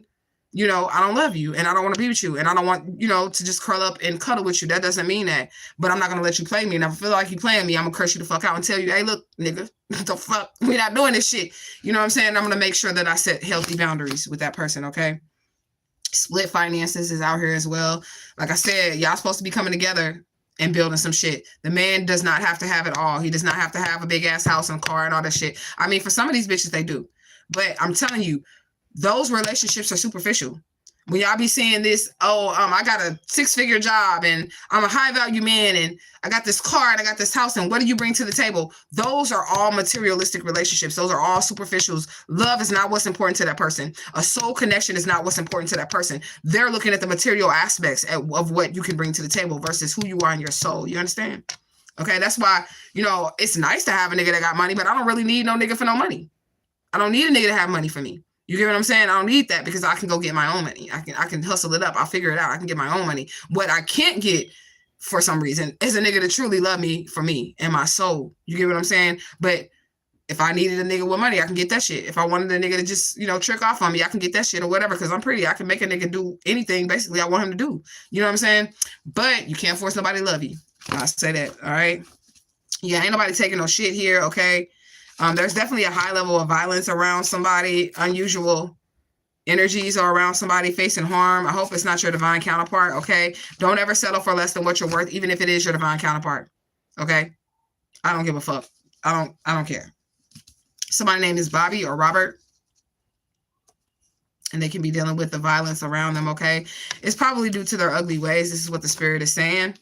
you know, I don't love you and I don't want to be with you and I don't want, you know, to just curl up and cuddle with you. That doesn't mean that. But I'm not going to let you play me. And if I feel like you playing me, I'm going to curse you the fuck out and tell you, hey, look, nigga, what the fuck? We're not doing this shit. You know what I'm saying? I'm going to make sure that I set healthy boundaries with that person, okay? Split finances is out here as well. Like I said, y'all supposed to be coming together and building some shit. The man does not have to have it all. He does not have to have a big ass house and car and all that shit. I mean, for some of these bitches, they do. But I'm telling you, those relationships are superficial. When y'all be saying this, I got a 6-figure job and I'm a high value man and I got this car and I got this house and what do you bring to the table? Those are all materialistic relationships. Those are all superficials. Love is not what's important to that person. A soul connection is not what's important to that person. They're looking at the material aspects of what you can bring to the table versus who you are in your soul. You understand? Okay, that's why, you know, it's nice to have a nigga that got money, but I don't really need no nigga for no money. I don't need a nigga to have money for me. You get what I'm saying? I don't need that because I can go get my own money. I can hustle it up. I'll figure it out. I can get my own money. What I can't get for some reason is a nigga to truly love me for me and my soul. You get what I'm saying? But if I needed a nigga with money, I can get that shit. If I wanted a nigga to just, you know, trick off on me, I can get that shit or whatever because I'm pretty. I can make a nigga do anything basically I want him to do. You know what I'm saying? But you can't force nobody to love you. I say that. All right? Yeah, ain't nobody taking no shit here, okay? There's definitely a high level of violence around somebody, unusual energies are around somebody facing harm. I hope it's not your divine counterpart, okay? Don't ever settle for less than what you're worth, even if it is your divine counterpart, okay? I don't give a fuck. I don't care. Somebody's name is Bobby or Robert. and they can be dealing with the violence around them, okay? It's probably due to their ugly ways. This is what the spirit is saying.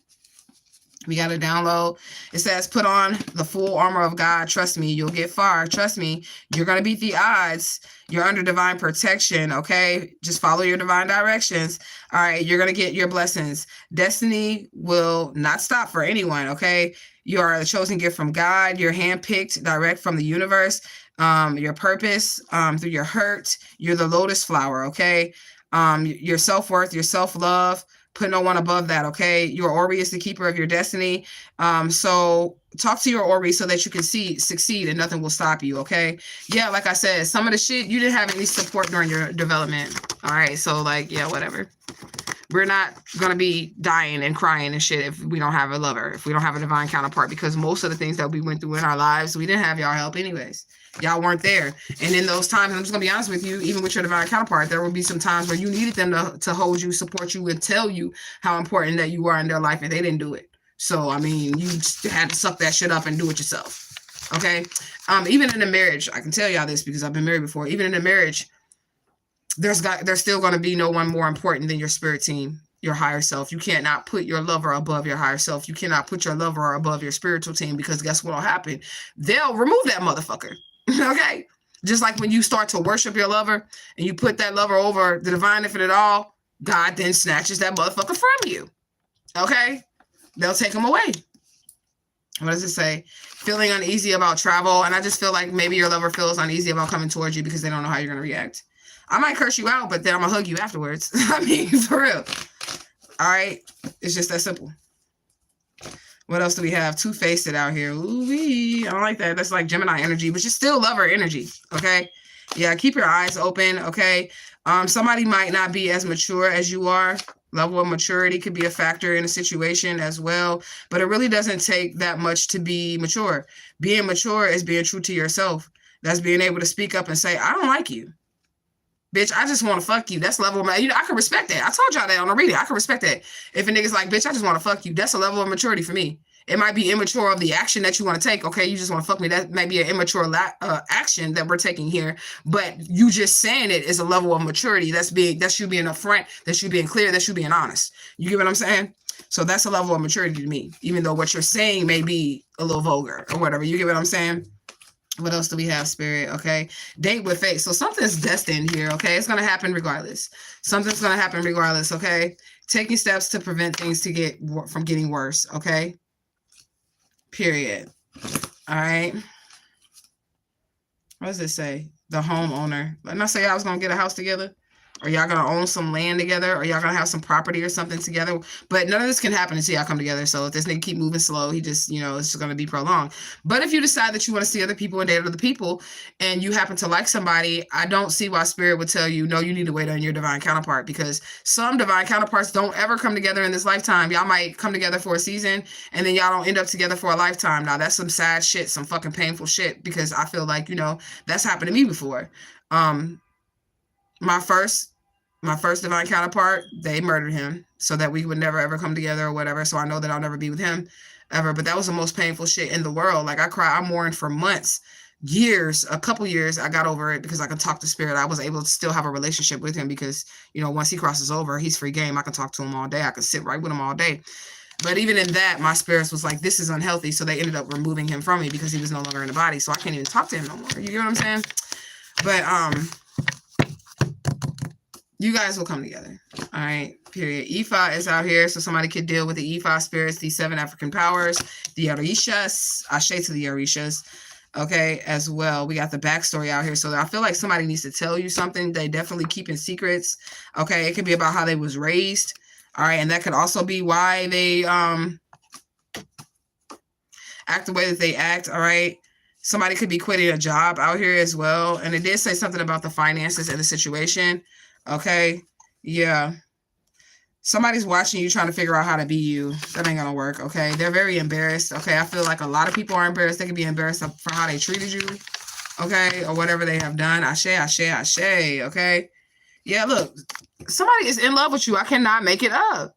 We got a download. It says, put on the full armor of God. Trust me, you'll get far. Trust me, you're going to beat the odds. You're under divine protection, okay? Just follow your divine directions. All right, you're going to get your blessings. Destiny will not stop for anyone, okay? You are a chosen gift from God. You're handpicked direct from the universe. Your purpose, through your hurt, you're the lotus flower, okay? Your self-worth, your self-love, put no one above that, okay? Your Ori is the keeper of your destiny. So talk to your Ori so that you can succeed and nothing will stop you, okay? Yeah, like I said, some of the shit, you didn't have any support during your development. All right, so like, yeah, whatever. We're not going to be dying and crying and shit if we don't have a lover, if we don't have a divine counterpart, because most of the things that we went through in our lives, we didn't have y'all help anyways. Y'all weren't there. And in those times, I'm just going to be honest with you, even with your divine counterpart, there will be some times where you needed them to hold you, support you, and tell you how important that you are in their life, and they didn't do it. So, I mean, you had to suck that shit up and do it yourself. Okay? Even in a marriage, I can tell y'all this because I've been married before. Even in a marriage, there's still going to be no one more important than your spirit team, your higher self. You can't not put your lover above your higher self. You cannot put your lover above your spiritual team, because guess what will happen? They'll remove that motherfucker. Okay? Just like when you start to worship your lover and you put that lover over the divine infinite all, God then snatches that motherfucker from you. Okay? They'll take him away. What does it say? Feeling uneasy about travel. And I just feel like maybe your lover feels uneasy about coming towards you because they don't know how you're going to react. I might curse you out, but then I'm going to hug you afterwards. I mean, for real. All right? It's just that simple. What else do we have? Two-faced out here. Ooh-wee. I don't like that. That's like Gemini energy, but you're still lover energy, okay? Yeah, keep your eyes open, okay? Somebody might not be as mature as you are. Level of maturity could be a factor in a situation as well, but it really doesn't take that much to be mature. Being mature is being true to yourself. That's being able to speak up and say, I don't like you. Bitch, I just want to fuck you. That's level of, I can respect that. I told y'all that on the reading. I can respect that. If a nigga's like, bitch, I just want to fuck you, that's a level of maturity for me. It might be immature of the action that you want to take. Okay, you just want to fuck me. That might be an immature action that we're taking here. But you just saying it is a level of maturity. That's you being upfront. That's you being clear. That's you being honest. You get what I'm saying? So that's a level of maturity to me, even though what you're saying may be a little vulgar or whatever. You get what I'm saying? What else do we have, Spirit? Okay. Date with fate. So something's destined here. Okay. It's going to happen regardless. Something's going to happen regardless. Okay. Taking steps to prevent things from getting worse. Okay. Period. All right. What does it say? The homeowner. Let's say I was going to get a house together. Or y'all going to own some land together, or y'all going to have some property or something together. But none of this can happen until y'all come together. So if this nigga keep moving slow, he just, it's just going to be prolonged. But if you decide that you want to see other people and date other people, and you happen to like somebody, I don't see why Spirit would tell you, no, you need to wait on your divine counterpart, because some divine counterparts don't ever come together in this lifetime. Y'all might come together for a season, and then y'all don't end up together for a lifetime. Now, that's some sad shit, some fucking painful shit, because I feel like, that's happened to me before. My first divine counterpart, they murdered him so that we would never, ever come together or whatever. So I know that I'll never be with him ever. But that was the most painful shit in the world. Like, I mourned for months, years, a couple years. I got over it because I could talk to Spirit. I was able to still have a relationship with him because, once he crosses over, he's free game. I can talk to him all day. I can sit right with him all day. But even in that, my spirits was like, this is unhealthy. So they ended up removing him from me because he was no longer in the body. So I can't even talk to him no more. You get what I'm saying? But, you guys will come together. All right. Period. Ifa is out here. So somebody could deal with the Ifa spirits, the 7 African powers, the Orishas, Ashe to the Orishas. Okay. As well. We got the backstory out here. So I feel like somebody needs to tell you something. They definitely keeping secrets. Okay. It could be about how they was raised. All right. And that could also be why they act the way that they act. All right. Somebody could be quitting a job out here as well. And it did say something about the finances and the situation. Okay. Yeah. Somebody's watching you trying to figure out how to be you. That ain't gonna work. Okay. They're very embarrassed. Okay. I feel like a lot of people are embarrassed. They could be embarrassed for how they treated you. Okay. Or whatever they have done. Ashe, ashe, ashe. Okay. Yeah. Look, somebody is in love with you. I cannot make it up.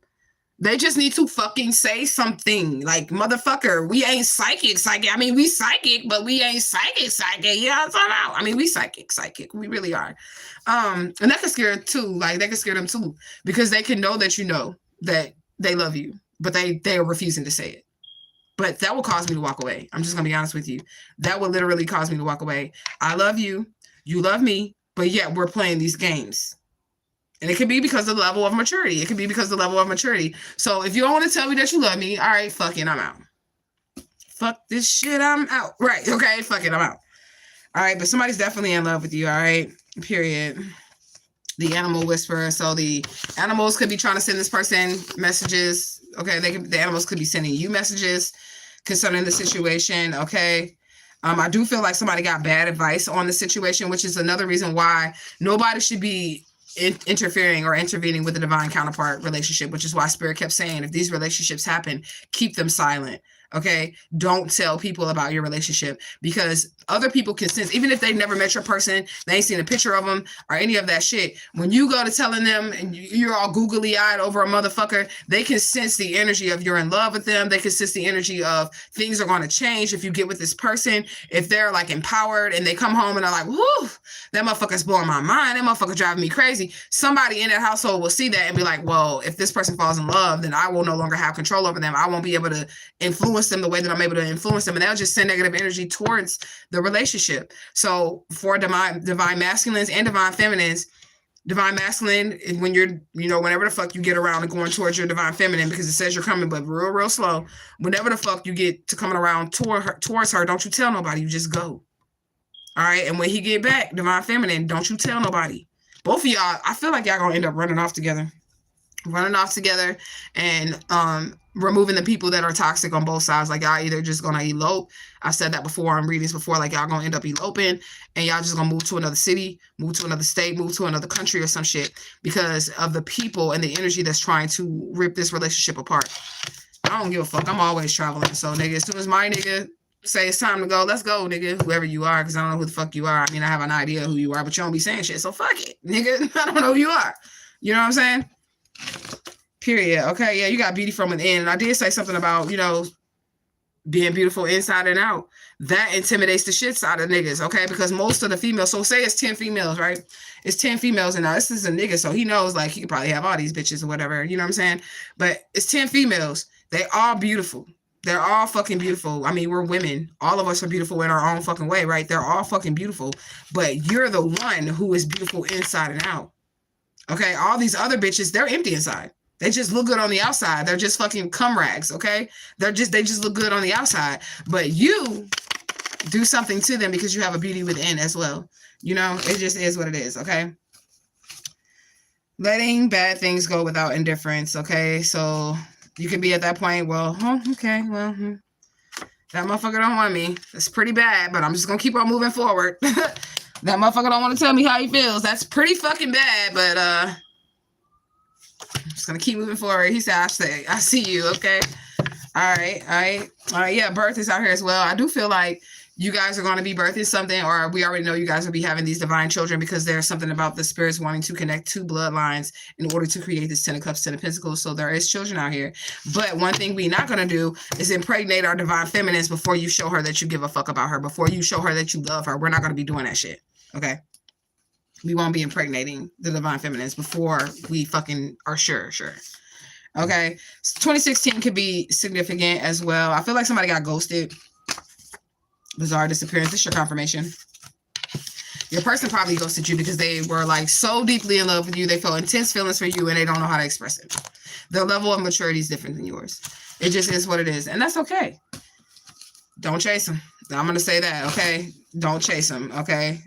They just need to fucking say something. Like, motherfucker, we ain't psychic. I mean, we psychic, but we ain't psychic. You know what I'm talking about? I mean, we psychic. We really are. And that can scare too. Like, that can scare them too. Because they can know that you know that they love you, but they are refusing to say it. But that will cause me to walk away. I'm just going to be honest with you. That will literally cause me to walk away. I love you. You love me. But yet we're playing these games. And it could be because of the level of maturity. It could be because of the level of maturity. So if you don't want to tell me that you love me, all right, fuck it, I'm out. Fuck this shit, I'm out. Right, okay, fuck it, I'm out. All right, but somebody's definitely in love with you, all right? Period. The animal whisperer. So the animals could be trying to send this person messages. Okay, the animals could be sending you messages concerning the situation, okay? I do feel like somebody got bad advice on the situation, which is another reason why nobody should be interfering or intervening with the divine counterpart relationship, which is why Spirit kept saying, if these relationships happen, keep them silent. Okay, don't tell people about your relationship, because other people can sense, even if they never met your person, they ain't seen a picture of them or any of that shit. When you go to telling them and you're all googly eyed over a motherfucker, they can sense the energy of you're in love with them. They can sense the energy of things are going to change if you get with this person. If they're like empowered and they come home and they're like, whoo, that motherfucker's blowing my mind. That motherfucker driving me crazy. Somebody in that household will see that and be like, well, if this person falls in love, then I will no longer have control over them. I won't be able to influence them the way that I'm able to influence them, and they'll just send negative energy towards the relationship. So for divine masculines and divine feminines, divine masculine, when you're, whenever the fuck you get around and going towards your divine feminine, because it says you're coming, but real slow, whenever the fuck you get to coming around towards her, don't you tell nobody, you just go. All right, and when he get back, divine feminine, don't you tell nobody. Both of y'all, I feel like y'all gonna end up running off together and removing the people that are toxic on both sides. Like, y'all either just gonna elope. I said that before on readings before, like y'all gonna end up eloping and y'all just gonna move to another city, move to another state, move to another country or some shit, because of the people and the energy that's trying to rip this relationship apart. I don't give a fuck. I'm always traveling. So, nigga, as soon as my nigga say it's time to go, let's go, nigga, whoever you are, because I don't know who the fuck you are. I mean, I have an idea who you are, but you don't be saying shit, so fuck it, nigga. I don't know who you are. You know what I'm saying? Period. Okay, yeah, you got beauty from within. And I did say something about, being beautiful inside and out. That intimidates the shit out of niggas, okay? Because most of the females, so say it's 10 females, right? It's 10 females, and now this is a nigga, so he knows, like, he could probably have all these bitches or whatever, you know what I'm saying? But it's 10 females. They all beautiful. They're all fucking beautiful. I mean, we're women. All of us are beautiful in our own fucking way, right? They're all fucking beautiful. But you're the one who is beautiful inside and out. Okay? All these other bitches, they're empty inside. They just look good on the outside. They're just fucking cum rags, okay? They just look good on the outside. But you do something to them because you have a beauty within as well. It just is what it is, okay? Letting bad things go without indifference, okay? So you could be at that point, well, okay, well, that motherfucker don't want me. That's pretty bad, but I'm just going to keep on moving forward. That motherfucker don't want to tell me how he feels. That's pretty fucking bad, but I'm just going to keep moving forward. He said, I see you, okay? All right. Yeah, birth is out here as well. I do feel like you guys are going to be birthing something, or we already know you guys will be having these divine children, because there's something about the spirits wanting to connect two bloodlines in order to create this 10 of Cups, 10 of Pentacles. So there is children out here. But one thing we're not going to do is impregnate our divine feminines before you show her that you give a fuck about her, before you show her that you love her. We're not going to be doing that shit, okay? We won't be impregnating the divine feminines before we fucking are sure. Okay? 2016 could be significant as well. I feel like somebody got ghosted. Bizarre disappearance. This is your confirmation. Your person probably ghosted you because they were like so deeply in love with you. They felt intense feelings for you and they don't know how to express it. Their level of maturity is different than yours. It just is what it is. And that's okay. Don't chase them. I'm going to say that, okay? Don't chase them, okay?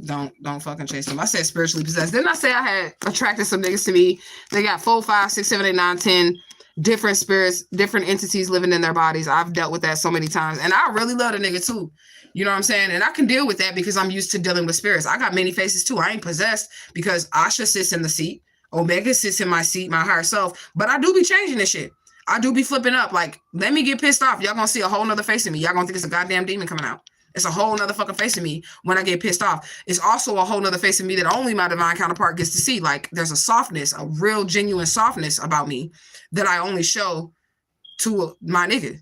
Don't fucking chase them. I said spiritually possessed. Didn't I say I had attracted some niggas to me? They got 4, 5, 6, 7, 8, 9, 10 different spirits, different entities living in their bodies. I've dealt with that so many times. And I really love a nigga too. You know what I'm saying? And I can deal with that because I'm used to dealing with spirits. I got many faces too. I ain't possessed because Asha sits in the seat. Omega sits in my seat, my higher self. But I do be changing this shit. I do be flipping up. Like, let me get pissed off. Y'all gonna see a whole nother face of me. Y'all gonna think it's a goddamn demon coming out. It's a whole nother fucking face of me when I get pissed off. It's also a whole nother face of me that only my divine counterpart gets to see. Like, there's a softness, a real genuine softness about me that I only show to my nigga.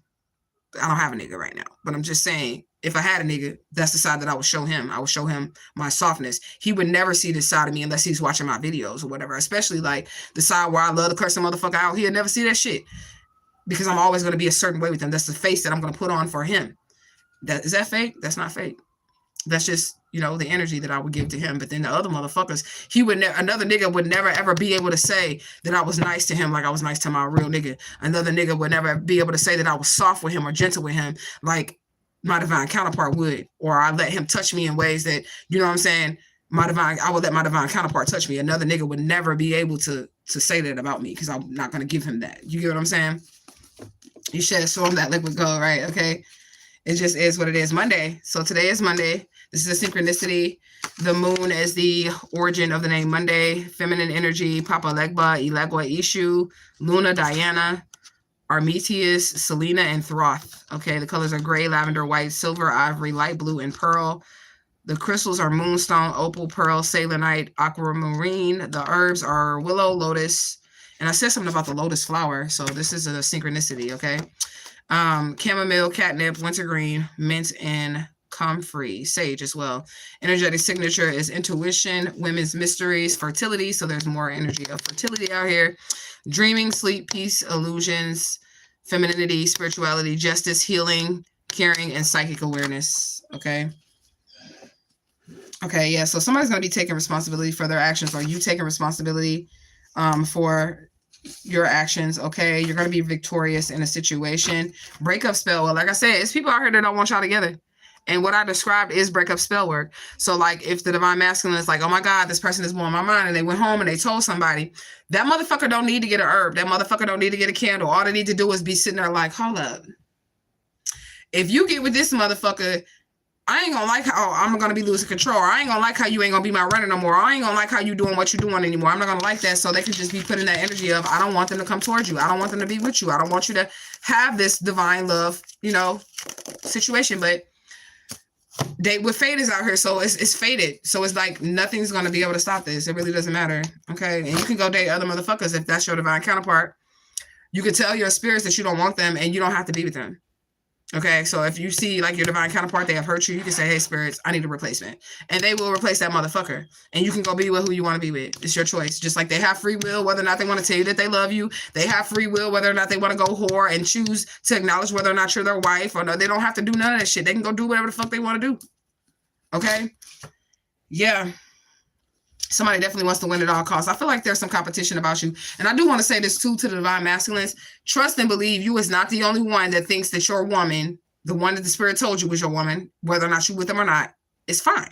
I don't have a nigga right now, but I'm just saying, if I had a nigga, that's the side that I would show him. I would show him my softness. He would never see this side of me unless he's watching my videos or whatever, especially like the side where I love to curse a motherfucker out. He'll never see that shit because I'm always going to be a certain way with him. That's the face that I'm going to put on for him. Is that fake? That's not fake. That's just, you know, the energy that I would give to him. But then the other motherfuckers, another nigga would never ever be able to say that I was nice to him like I was nice to my real nigga. Another nigga would never be able to say that I was soft with him or gentle with him like my divine counterpart would, or I let him touch me in ways that, you know what I'm saying, I would let my divine counterpart touch me. Another nigga would never be able to say that about me because I'm not going to give him that. You get what I'm saying? You shed storm that liquid gold, right? Okay. It just is what it is. Monday. So today is Monday. This is a synchronicity. The moon is the origin of the name Monday. Feminine energy, Papa Legba, Elegua Ishu, Luna, Diana, Armetius, Selena, and Throth. Okay, the colors are gray, lavender, white, silver, ivory, light blue, and pearl. The crystals are moonstone, opal, pearl, selenite, aquamarine. The herbs are willow, lotus. And I said something about the lotus flower, so this is a synchronicity, okay? Chamomile, catnip, wintergreen, mint, and comfrey, sage as well. Energetic signature is intuition, women's mysteries, fertility. So there's more energy of fertility out here. Dreaming, sleep, peace, illusions, femininity, spirituality, justice, healing, caring, and psychic awareness. Okay. Okay, yeah. So somebody's going to be taking responsibility for their actions, or you taking responsibility for your actions. Okay, you're going to be victorious in a situation. Breakup spell. Well, like I said, it's people out here that don't want y'all together. And what I described is breakup spell work. So like if the divine masculine is like, oh my God, this person is blowing my mind, and they went home and they told somebody, that motherfucker don't need to get a herb. That motherfucker don't need to get a candle. All they need to do is be sitting there like, hold up. If you get with this motherfucker, I ain't gonna like how I'm gonna be losing control. I ain't gonna like how you ain't gonna be my runner no more. I ain't gonna like how you doing what you're doing anymore. I'm not gonna like that. So they can just be putting that energy of, I don't want them to come towards you. I don't want them to be with you. I don't want you to have this divine love, you know, situation. But date with fate is out here, so it's fated. So it's like nothing's gonna be able to stop this. It really doesn't matter. Okay, and you can go date other motherfuckers if that's your divine counterpart. You can tell your spirits that you don't want them, and you don't have to be with them. Okay, so if you see like your divine counterpart, they have hurt you, you can say, hey, spirits, I need a replacement. And they will replace that motherfucker. And you can go be with who you want to be with. It's your choice. Just like they have free will, whether or not they want to tell you that they love you. They have free will, whether or not they want to go whore and choose to acknowledge whether or not you're their wife. Or no, they don't have to do none of that shit. They can go do whatever the fuck they want to do. Okay? Yeah. Somebody definitely wants to win at all costs. I feel like there's some competition about you. And I do want to say this too to the divine masculines. Trust and believe you is not the only one that thinks that your woman, the one that the spirit told you was your woman, whether or not you're with them or not, is fine.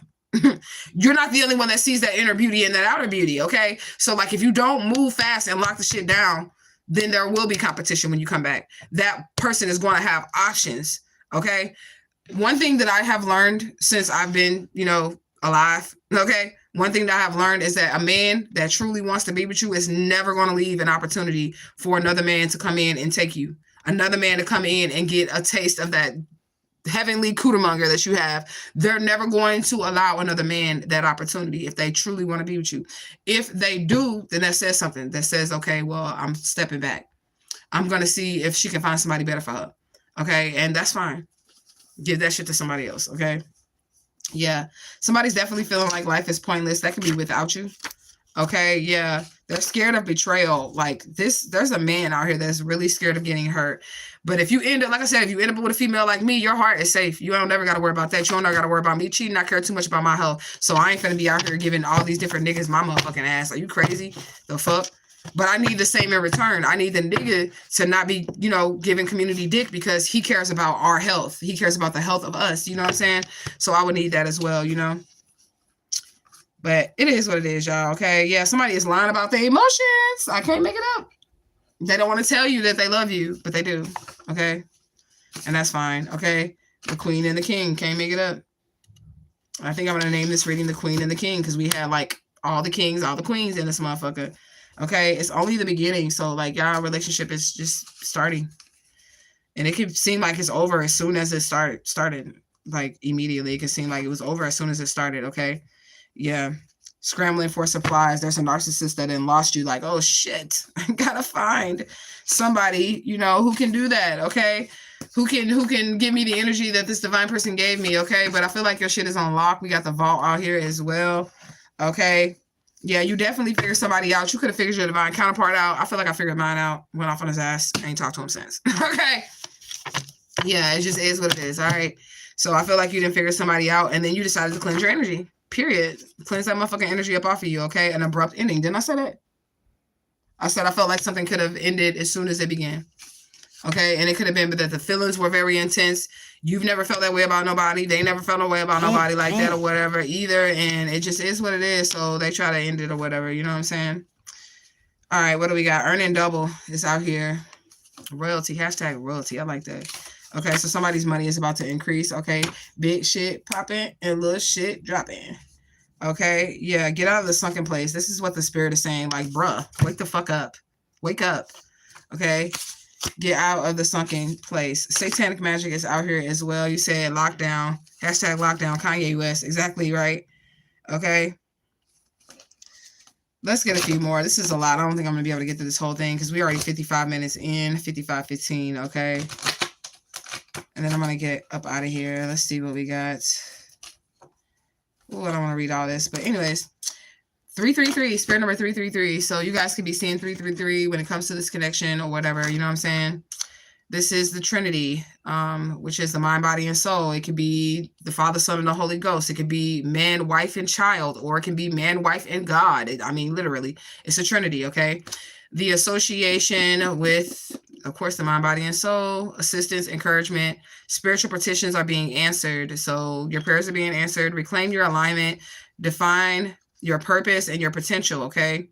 You're not the only one that sees that inner beauty and that outer beauty, okay? So like if you don't move fast and lock the shit down, then there will be competition when you come back. That person is going to have options, okay? One thing that I have learned since I've been, you know, alive, okay? One thing that I have learned is that a man that truly wants to be with you is never going to leave an opportunity for another man to come in and take you. Another man to come in and get a taste of that heavenly cootermonger that you have. They're never going to allow another man that opportunity if they truly want to be with you. If they do, then that says something. That says, okay, well, I'm stepping back. I'm going to see if she can find somebody better for her. Okay, and that's fine. Give that shit to somebody else, okay? Yeah, somebody's definitely feeling like life is pointless. That could be without you. Okay, yeah, they're scared of betrayal. Like this, there's a man out here that's really scared of getting hurt. But if you end up, like I said, if you end up with a female like me, your heart is safe. You don't never got to worry about that. You don't never got to worry about me cheating. I care too much about my health. So I ain't finna be out here giving all these different niggas my motherfucking ass. Are you crazy? The fuck? But I need the same in return. I need the nigga to not be, you know, giving community dick because he cares about our health. He cares about the health of us. You know what I'm saying? So I would need that as well, you know? But it is what it is, y'all, okay? Yeah, somebody is lying about their emotions. I can't make it up. They don't want to tell you that they love you, but they do, okay? And that's fine, okay? The queen and the king. Can't make it up. I think I'm going to name this reading the queen and the king because we have, like, all the kings, all the queens in this motherfucker. Okay, it's only the beginning. So, like, y'all relationship is just starting. And it could seem like it's over as soon as it started. like immediately. It could seem like it was over as soon as it started. Okay. Yeah. Scrambling for supplies. There's a narcissist that then lost you, like, oh shit, I gotta find somebody, you know, who can do that. Okay. Who can give me the energy that this divine person gave me. Okay. But I feel like your shit is on lock. We got the vault out here as well. Okay. Yeah, you definitely figured somebody out. You could have figured your divine counterpart out. I feel like I figured mine out. Went off on his ass. I ain't talked to him since. Okay. Yeah, it just is what it is. All right. So I feel like you didn't figure somebody out, and then you decided to cleanse your energy. Period. Cleanse that motherfucking energy up off of you. Okay. An abrupt ending. Didn't I say that? I said I felt like something could have ended as soon as it began. Okay. And it could have been that the feelings were very intense. You've never felt that way about nobody. They never felt no way about nobody like that or whatever either. And it just is what it is. So they try to end it or whatever. You know what I'm saying? All right. What do we got? Earning double is out here. Royalty. Hashtag royalty. I like that. Okay. So somebody's money is about to increase. Okay. Big shit popping and little shit dropping. Okay. Yeah. Get out of the sunken place. This is what the spirit is saying. Like, bruh, wake the fuck up. Wake up. Okay. Get out of the sunken place. Satanic magic is out here as well. You said lockdown. Hashtag lockdown. Kanye West. Exactly right. Okay. Let's get a few more. This is a lot. I don't think I'm going to be able to get through this whole thing because we're already 55 minutes in. 55:15. Okay. And then I'm going to get up out of here. Let's see what we got. Oh, I don't want to read all this. But anyways. 333, spirit number 333. So you guys could be seeing 333 when it comes to this connection or whatever. You know what I'm saying? This is the Trinity, which is the mind, body, and soul. It could be the Father, Son, and the Holy Ghost. It could be man, wife, and child, or it can be man, wife, and God. I mean, literally, it's a Trinity, okay? The association with, of course, the mind, body, and soul, assistance, encouragement, spiritual petitions are being answered. So your prayers are being answered. Reclaim your alignment. Define your purpose and your potential, okay?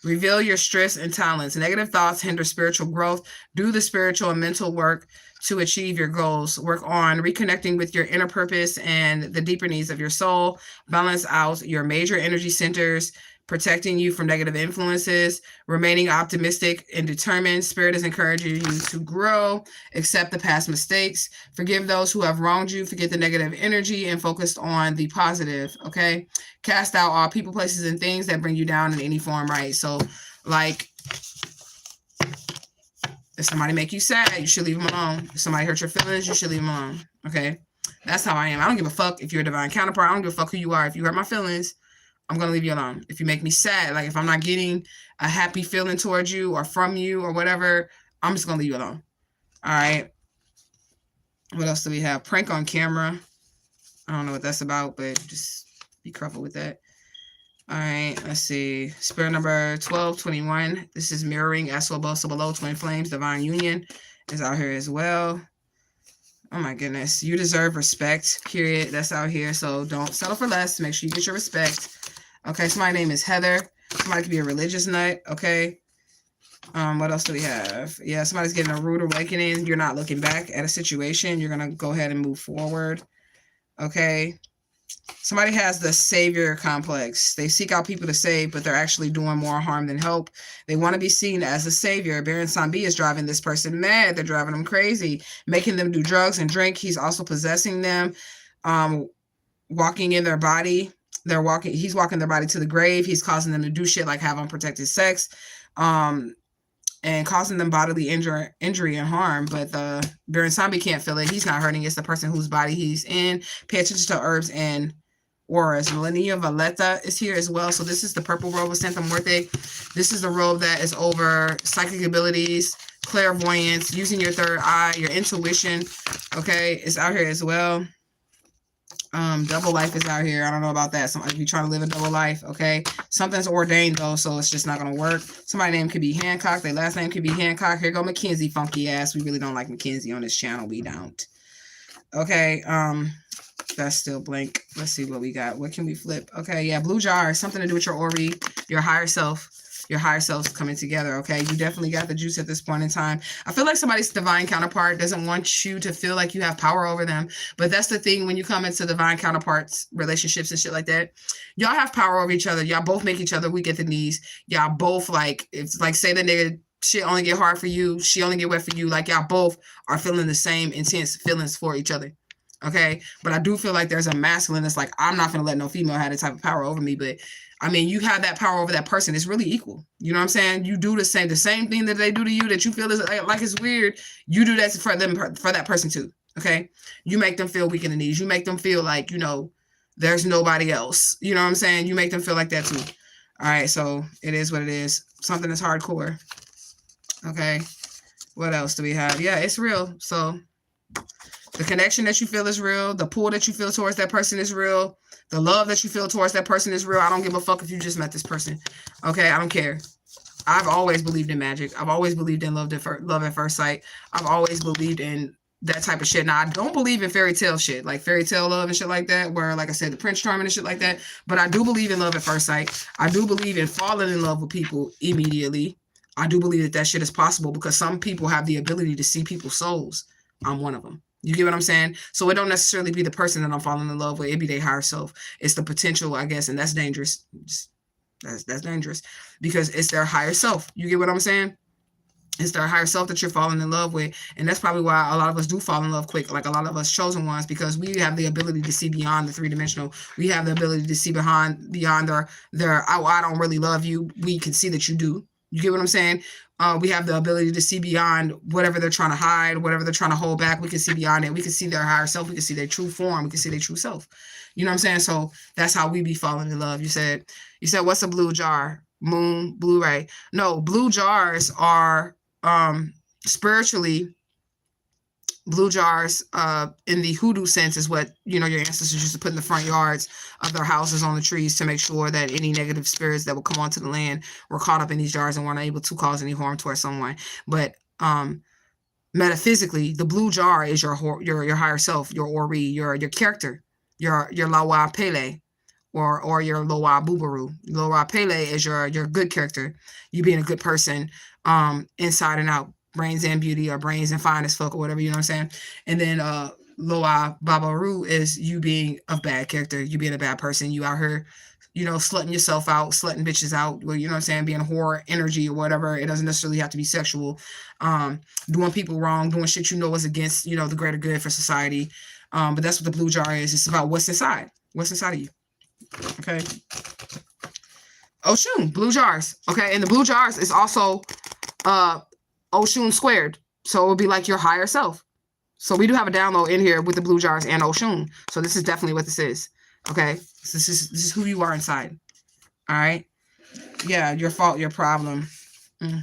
Reveal your strengths and talents. Negative thoughts hinder spiritual growth. Do the spiritual and mental work to achieve your goals. Work on reconnecting with your inner purpose and the deeper needs of your soul. Balance out your major energy centers, protecting you from negative influences, remaining optimistic and determined. Spirit is encouraging you to grow, accept the past mistakes, forgive those who have wronged you, forget the negative energy, and focus on the positive, okay? Cast out all people, places, and things that bring you down in any form, right? So, like, if somebody make you sad, you should leave them alone. If somebody hurt your feelings, you should leave them alone, okay? That's how I am. I don't give a fuck if you're a divine counterpart. I don't give a fuck who you are. If you hurt my feelings, I'm going to leave you alone. If you make me sad, like if I'm not getting a happy feeling towards you or from you or whatever, I'm just going to leave you alone. All right. What else do we have? Prank on camera. I don't know what that's about, but just be careful with that. All right. Let's see. Spirit number 1221. This is mirroring. Astral above, so below. Twin flames. Divine union is out here as well. Oh my goodness. You deserve respect, period. That's out here. So don't settle for less. Make sure you get your respect. Okay, so my name is Heather. Somebody could be a religious nut, okay? What else do we have? Yeah, somebody's getting a rude awakening. You're not looking back at a situation. You're going to go ahead and move forward, okay? Somebody has the savior complex. They seek out people to save, but they're actually doing more harm than help. They want to be seen as a savior. Baron Sambi is driving this person mad. They're driving them crazy, making them do drugs and drink. He's also possessing them, walking in their body. He's walking their body to the grave. He's causing them to do shit like have unprotected sex, and causing them bodily injury and harm. But the Baron Sambi can't feel it. He's not hurting. It's the person whose body he's in. Pay attention to herbs and auras. Millennia Valletta is here as well. So this is the purple robe of Santa Muerte. This is the robe that is over psychic abilities, clairvoyance, using your third eye, your intuition. Okay, it's out here as well. Double life is out here. I don't know about that. Somebody be trying to live a double life, okay? Something's ordained though, so it's just not gonna work. Somebody's name could be Hancock. Their last name could be Hancock. Here go Mackenzie, funky ass. We really don't like Mackenzie on this channel. We don't. Okay, that's still blank. Let's see what we got. What can we flip? Okay, yeah, blue jar. Something to do with your Ori, your higher self. Your higher self's coming together, okay? You definitely got the juice at this point in time. I feel like somebody's divine counterpart doesn't want you to feel like you have power over them. But that's the thing when you come into divine counterparts, relationships and shit like that. Y'all have power over each other. Y'all both make each other weak at the knees. Y'all both, like, it's like, say the nigga, shit only get hard for you. She only get wet for you. Like, y'all both are feeling the same intense feelings for each other. Okay. But I do feel like there's a masculine that's like, I'm not going to let no female have that type of power over me. But I mean, you have that power over that person. It's really equal. You know what I'm saying? You do the same thing that they do to you that you feel is like it's weird. You do that for them, for that person too. Okay. You make them feel weak in the knees. You make them feel like, you know, there's nobody else. You know what I'm saying? You make them feel like that too. All right. So it is what it is. Something that's hardcore. Okay. What else do we have? Yeah, it's real. So the connection that you feel is real. The pull that you feel towards that person is real. The love that you feel towards that person is real. I don't give a fuck if you just met this person. Okay, I don't care. I've always believed in magic. I've always believed in love at first sight. I've always believed in that type of shit. Now, I don't believe in fairy tale shit, like fairy tale love and shit like that, where, like I said, the Prince Charming and shit like that. But I do believe in love at first sight. I do believe in falling in love with people immediately. I do believe that shit is possible because some people have the ability to see people's souls. I'm one of them. You get what I'm saying? So it don't necessarily be the person that I'm falling in love with. It be their higher self. It's the potential, I guess, and that's dangerous. That's dangerous because it's their higher self. You get what I'm saying? It's their higher self that you're falling in love with. And that's probably why a lot of us do fall in love quick, like a lot of us chosen ones, because we have the ability to see beyond the three-dimensional. We have the ability to see beyond their I don't really love you. We can see that you do. You get what I'm saying? We have the ability to see beyond whatever they're trying to hide, whatever they're trying to hold back. We can see beyond it. We can see their higher self. We can see their true form. We can see their true self. You know what I'm saying? So that's how we be falling in love. You said, what's a blue jar? Moon, Blu-ray. No, blue jars are spiritually, blue jars in the hoodoo sense is what, you know, your ancestors used to put in the front yards of their houses, on the trees, to make sure that any negative spirits that would come onto the land were caught up in these jars and weren't able to cause any harm towards someone. But metaphysically, the blue jar is your higher self, your ori, your character, your Lawa Pele, or your Loa Bubaru. Loa Pele is your good character, you being a good person, inside and out, brains and beauty, or brains and fine as fuck, or whatever, you know what I'm saying? And then Loa Babaru is you being a bad character, you being a bad person, you out here, you know, slutting yourself out, slutting bitches out, well, you know what I'm saying, being horror energy or whatever. It doesn't necessarily have to be sexual. Doing people wrong, doing shit you know is against, you know, the greater good for society. But that's what the blue jar is. It's about what's inside of you. Okay. Oshun, blue jars. Okay. And the blue jars is also Oshun squared. So it would be like your higher self. So we do have a download in here with the blue jars and Oshun. So this is definitely what this is. Okay. So this is who you are inside. All right. Yeah. Your fault, your problem.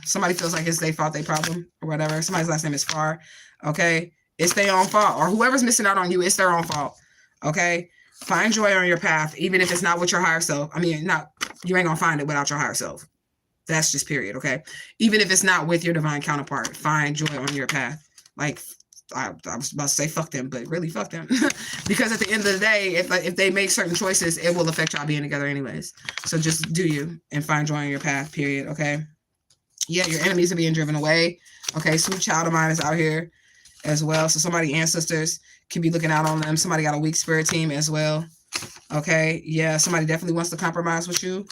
Somebody feels like it's their fault, their problem, or whatever. Somebody's last name is Far. Okay. It's their own fault. Or whoever's missing out on you, it's their own fault. Okay. Find joy on your path, even if it's not with your higher self. I mean, you ain't gonna find it without your higher self. That's just period, okay? Even if it's not with your divine counterpart, find joy on your path. Like, I was about to say fuck them, but really fuck them. Because at the end of the day, if they make certain choices, it will affect y'all being together anyways. So just do you and find joy on your path, period, okay? Yeah, your enemies are being driven away. Okay, sweet child of mine is out here as well. So somebody, ancestors, can be looking out on them. Somebody got a weak spirit team as well. Okay. Yeah. Somebody definitely wants to compromise with you.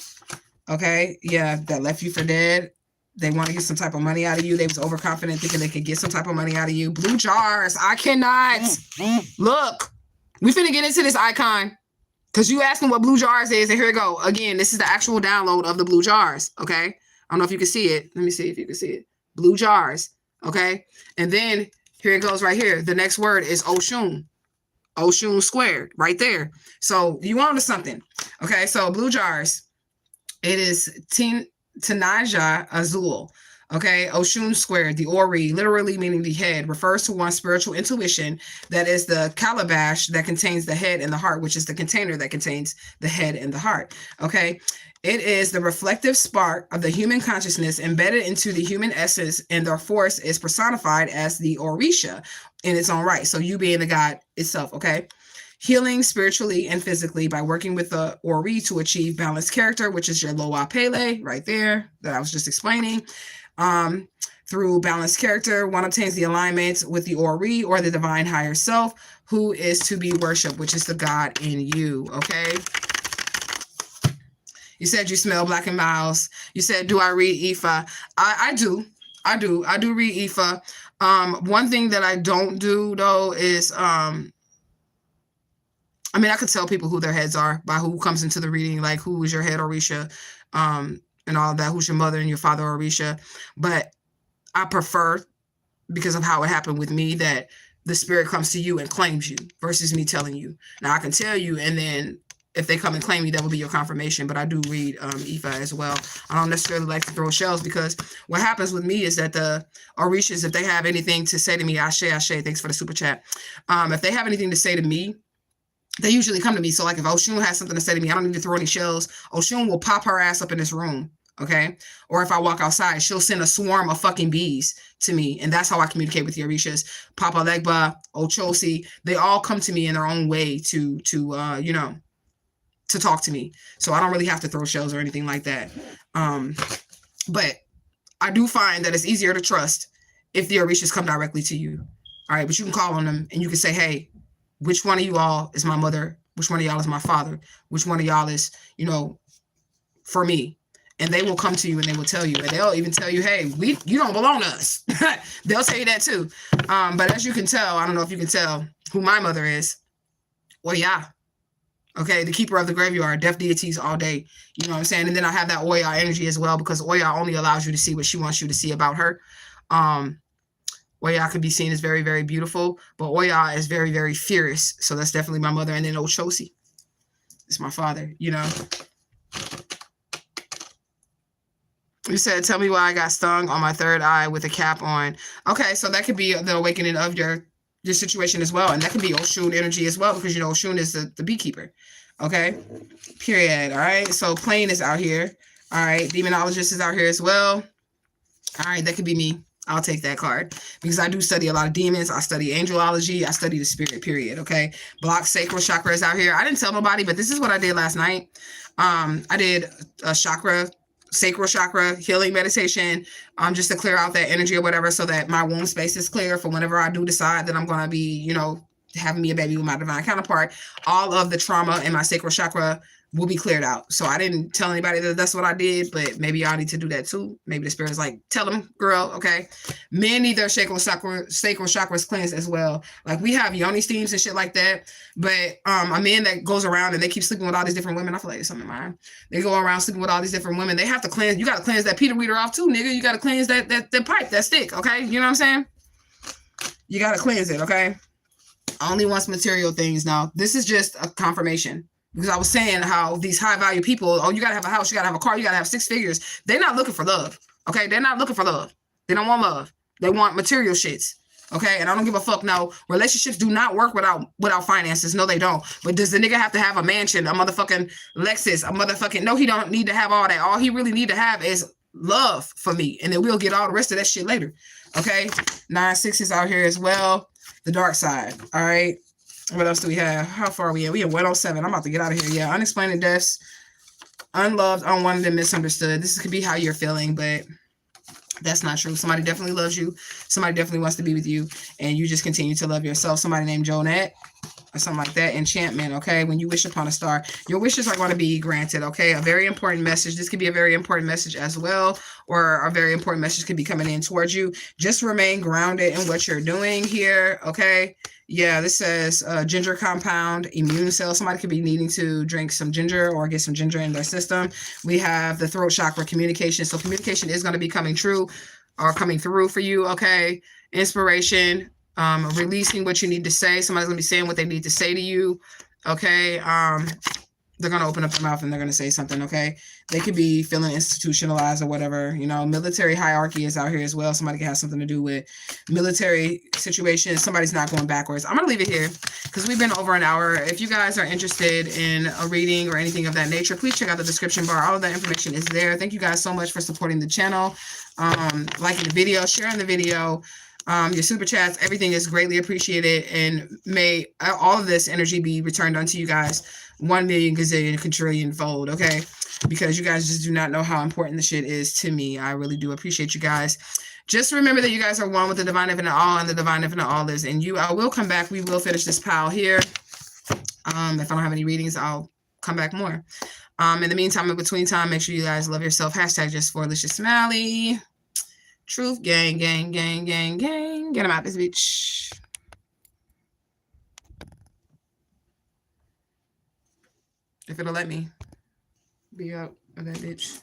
Okay. Yeah. That left you for dead. They want to get some type of money out of you. They was overconfident thinking they could get some type of money out of you. Blue jars. I cannot. Look, we finna get into this icon because you asking what blue jars is. And here we go. Again, this is the actual download of the blue jars. Okay. I don't know if you can see it. Let me see if you can see it. Blue jars. Okay. And then here it goes right here. The next word is Oshun. Oshun squared right there. So you on to something. Okay. So blue jars. It is Tanaja Azul. Okay. Oshun squared. The Ori, literally meaning the head, refers to one's spiritual intuition. That is the calabash that contains the head and the heart, which is the container that contains the head and the heart. Okay. It is the reflective spark of the human consciousness embedded into the human essence, and their force is personified as the Orisha in its own right. So you being the God itself, okay? Healing spiritually and physically by working with the Ori to achieve balanced character, which is your Loa Pele right there that I was just explaining. Through balanced character, one obtains the alignment with the Ori, or the divine higher self, who is to be worshipped, which is the God in you, okay? You said you smell black and miles. You said, do I read Ifa? I do read Ifa. One thing that I don't do though is I mean, I could tell people who their heads are by who comes into the reading, like who is your head, Orisha, and all of that, who's your mother and your father, Orisha. But I prefer, because of how it happened with me, that the spirit comes to you and claims you versus me telling you. Now I can tell you, and then if they come and claim you, that will be your confirmation. But I do read Ifa as well. I don't necessarily like to throw shells, because what happens with me is that the Orishas, if they have anything to say to me, Ashe, thanks for the super chat. If they have anything to say to me, they usually come to me. So like if Oshun has something to say to me, I don't need to throw any shells. Oshun will pop her ass up in this room. Okay. Or if I walk outside, she'll send a swarm of fucking bees to me. And that's how I communicate with the Orishas. Papa Legba, Ochosi, they all come to me in their own way to talk to me. So I don't really have to throw shells or anything like that. But I do find that it's easier to trust if the Orishas come directly to you. All right. But you can call on them and you can say, hey, which one of you all is my mother? Which one of y'all is my father? Which one of y'all is, for me? And they will come to you and they will tell you, and they'll even tell you, hey, you don't belong to us. They'll tell you that too. But as you can tell, I don't know if you can tell who my mother is. Oya. Okay, the keeper of the graveyard, deaf deities all day. You know what I'm saying? And then I have that Oya energy as well, because Oya only allows you to see what she wants you to see about her. Oya could be seen as very, very beautiful, but Oya is very, very fierce. So that's definitely my mother. And then Ochosi is my father, You said, tell me why I got stung on my third eye with a cap on. Okay, so that could be the awakening of your situation as well. And that could be Oshun energy as well, because, Oshun is the beekeeper. Okay, period. All right, so Plane is out here. All right, Demonologist is out here as well. All right, that could be me. I'll take that card, because I do study a lot of demons. I study angelology. I study the spirit, period. Okay. Block sacral chakra is out here. I didn't tell nobody, but this is what I did last night. I did a sacral chakra healing meditation, just to clear out that energy or whatever, so that my womb space is clear for whenever I do decide that I'm going to be, having me a baby with my divine counterpart. All of the trauma in my sacral chakra will be cleared out. So I didn't tell anybody that that's what I did, but maybe y'all need to do that too. Maybe the spirit's like, tell them, girl, okay? Men need their sacral chakras cleansed as well. Like we have yoni steams and shit like that, but a man that goes around and they keep sleeping with all these different women, I feel like there's something in mine. They go around sleeping with all these different women. They have to cleanse. You got to cleanse that Peter Weeder off too, nigga. You got to cleanse that pipe, that stick, okay? You know what I'm saying? You got to cleanse it, okay? Only wants material things. Now, this is just a confirmation. Because I was saying how these high value people, you got to have a house, you got to have a car, you got to have 6 figures. They're not looking for love. Okay. They're not looking for love. They don't want love. They want material shits. Okay. And I don't give a fuck. No, relationships do not work without finances. No, they don't. But does the nigga have to have a mansion, a motherfucking Lexus, a motherfucking, no, he don't need to have all that. All he really need to have is love for me. And then we'll get all the rest of that shit later. Okay. 9-6 is out here as well. The dark side. All right. What else do we have? How far are we in? We in 107. I'm about to get out of here. Yeah, unexplained deaths, unloved, unwanted, and misunderstood. This could be how you're feeling, but that's not true. Somebody definitely loves you. Somebody definitely wants to be with you, and you just continue to love yourself. Somebody named Jonette or something like that. Enchantment, okay? When you wish upon a star, your wishes are going to be granted, okay? A very important message. This could be a very important message as well, or a very important message could be coming in towards you. Just remain grounded in what you're doing here, okay? Yeah, this says ginger compound, immune cells. Somebody could be needing to drink some ginger or get some ginger in their system. We have the throat chakra, communication. So communication is going to be coming through for you, okay? Inspiration, releasing what you need to say. Somebody's going to be saying what they need to say to you, okay? They're going to open up their mouth and they're going to say something, okay? They could be feeling institutionalized or whatever. Military hierarchy is out here as well. Somebody can have something to do with military situations. Somebody's not going backwards. I'm going to leave it here because we've been over an hour. If you guys are interested in a reading or anything of that nature, please check out the description bar. All of that information is there. Thank you guys so much for supporting the channel, liking the video, sharing the video. Your super chats, everything is greatly appreciated, and may all of this energy be returned unto you guys 1 million gazillion quadrillion fold, okay? Because you guys just do not know how important the shit is to me. I really do appreciate you guys. Just remember that you guys are one with the divine infinite all, and the divine infinite all lives in you. I will come back. We will finish this pile here. If I don't have any readings, I'll come back more. In the meantime, in between time, make sure you guys love yourself. Hashtag just for Alicia Smiley. Truth, gang, gang, gang, gang, gang. Get them out this bitch. If it'll let me be out of that bitch.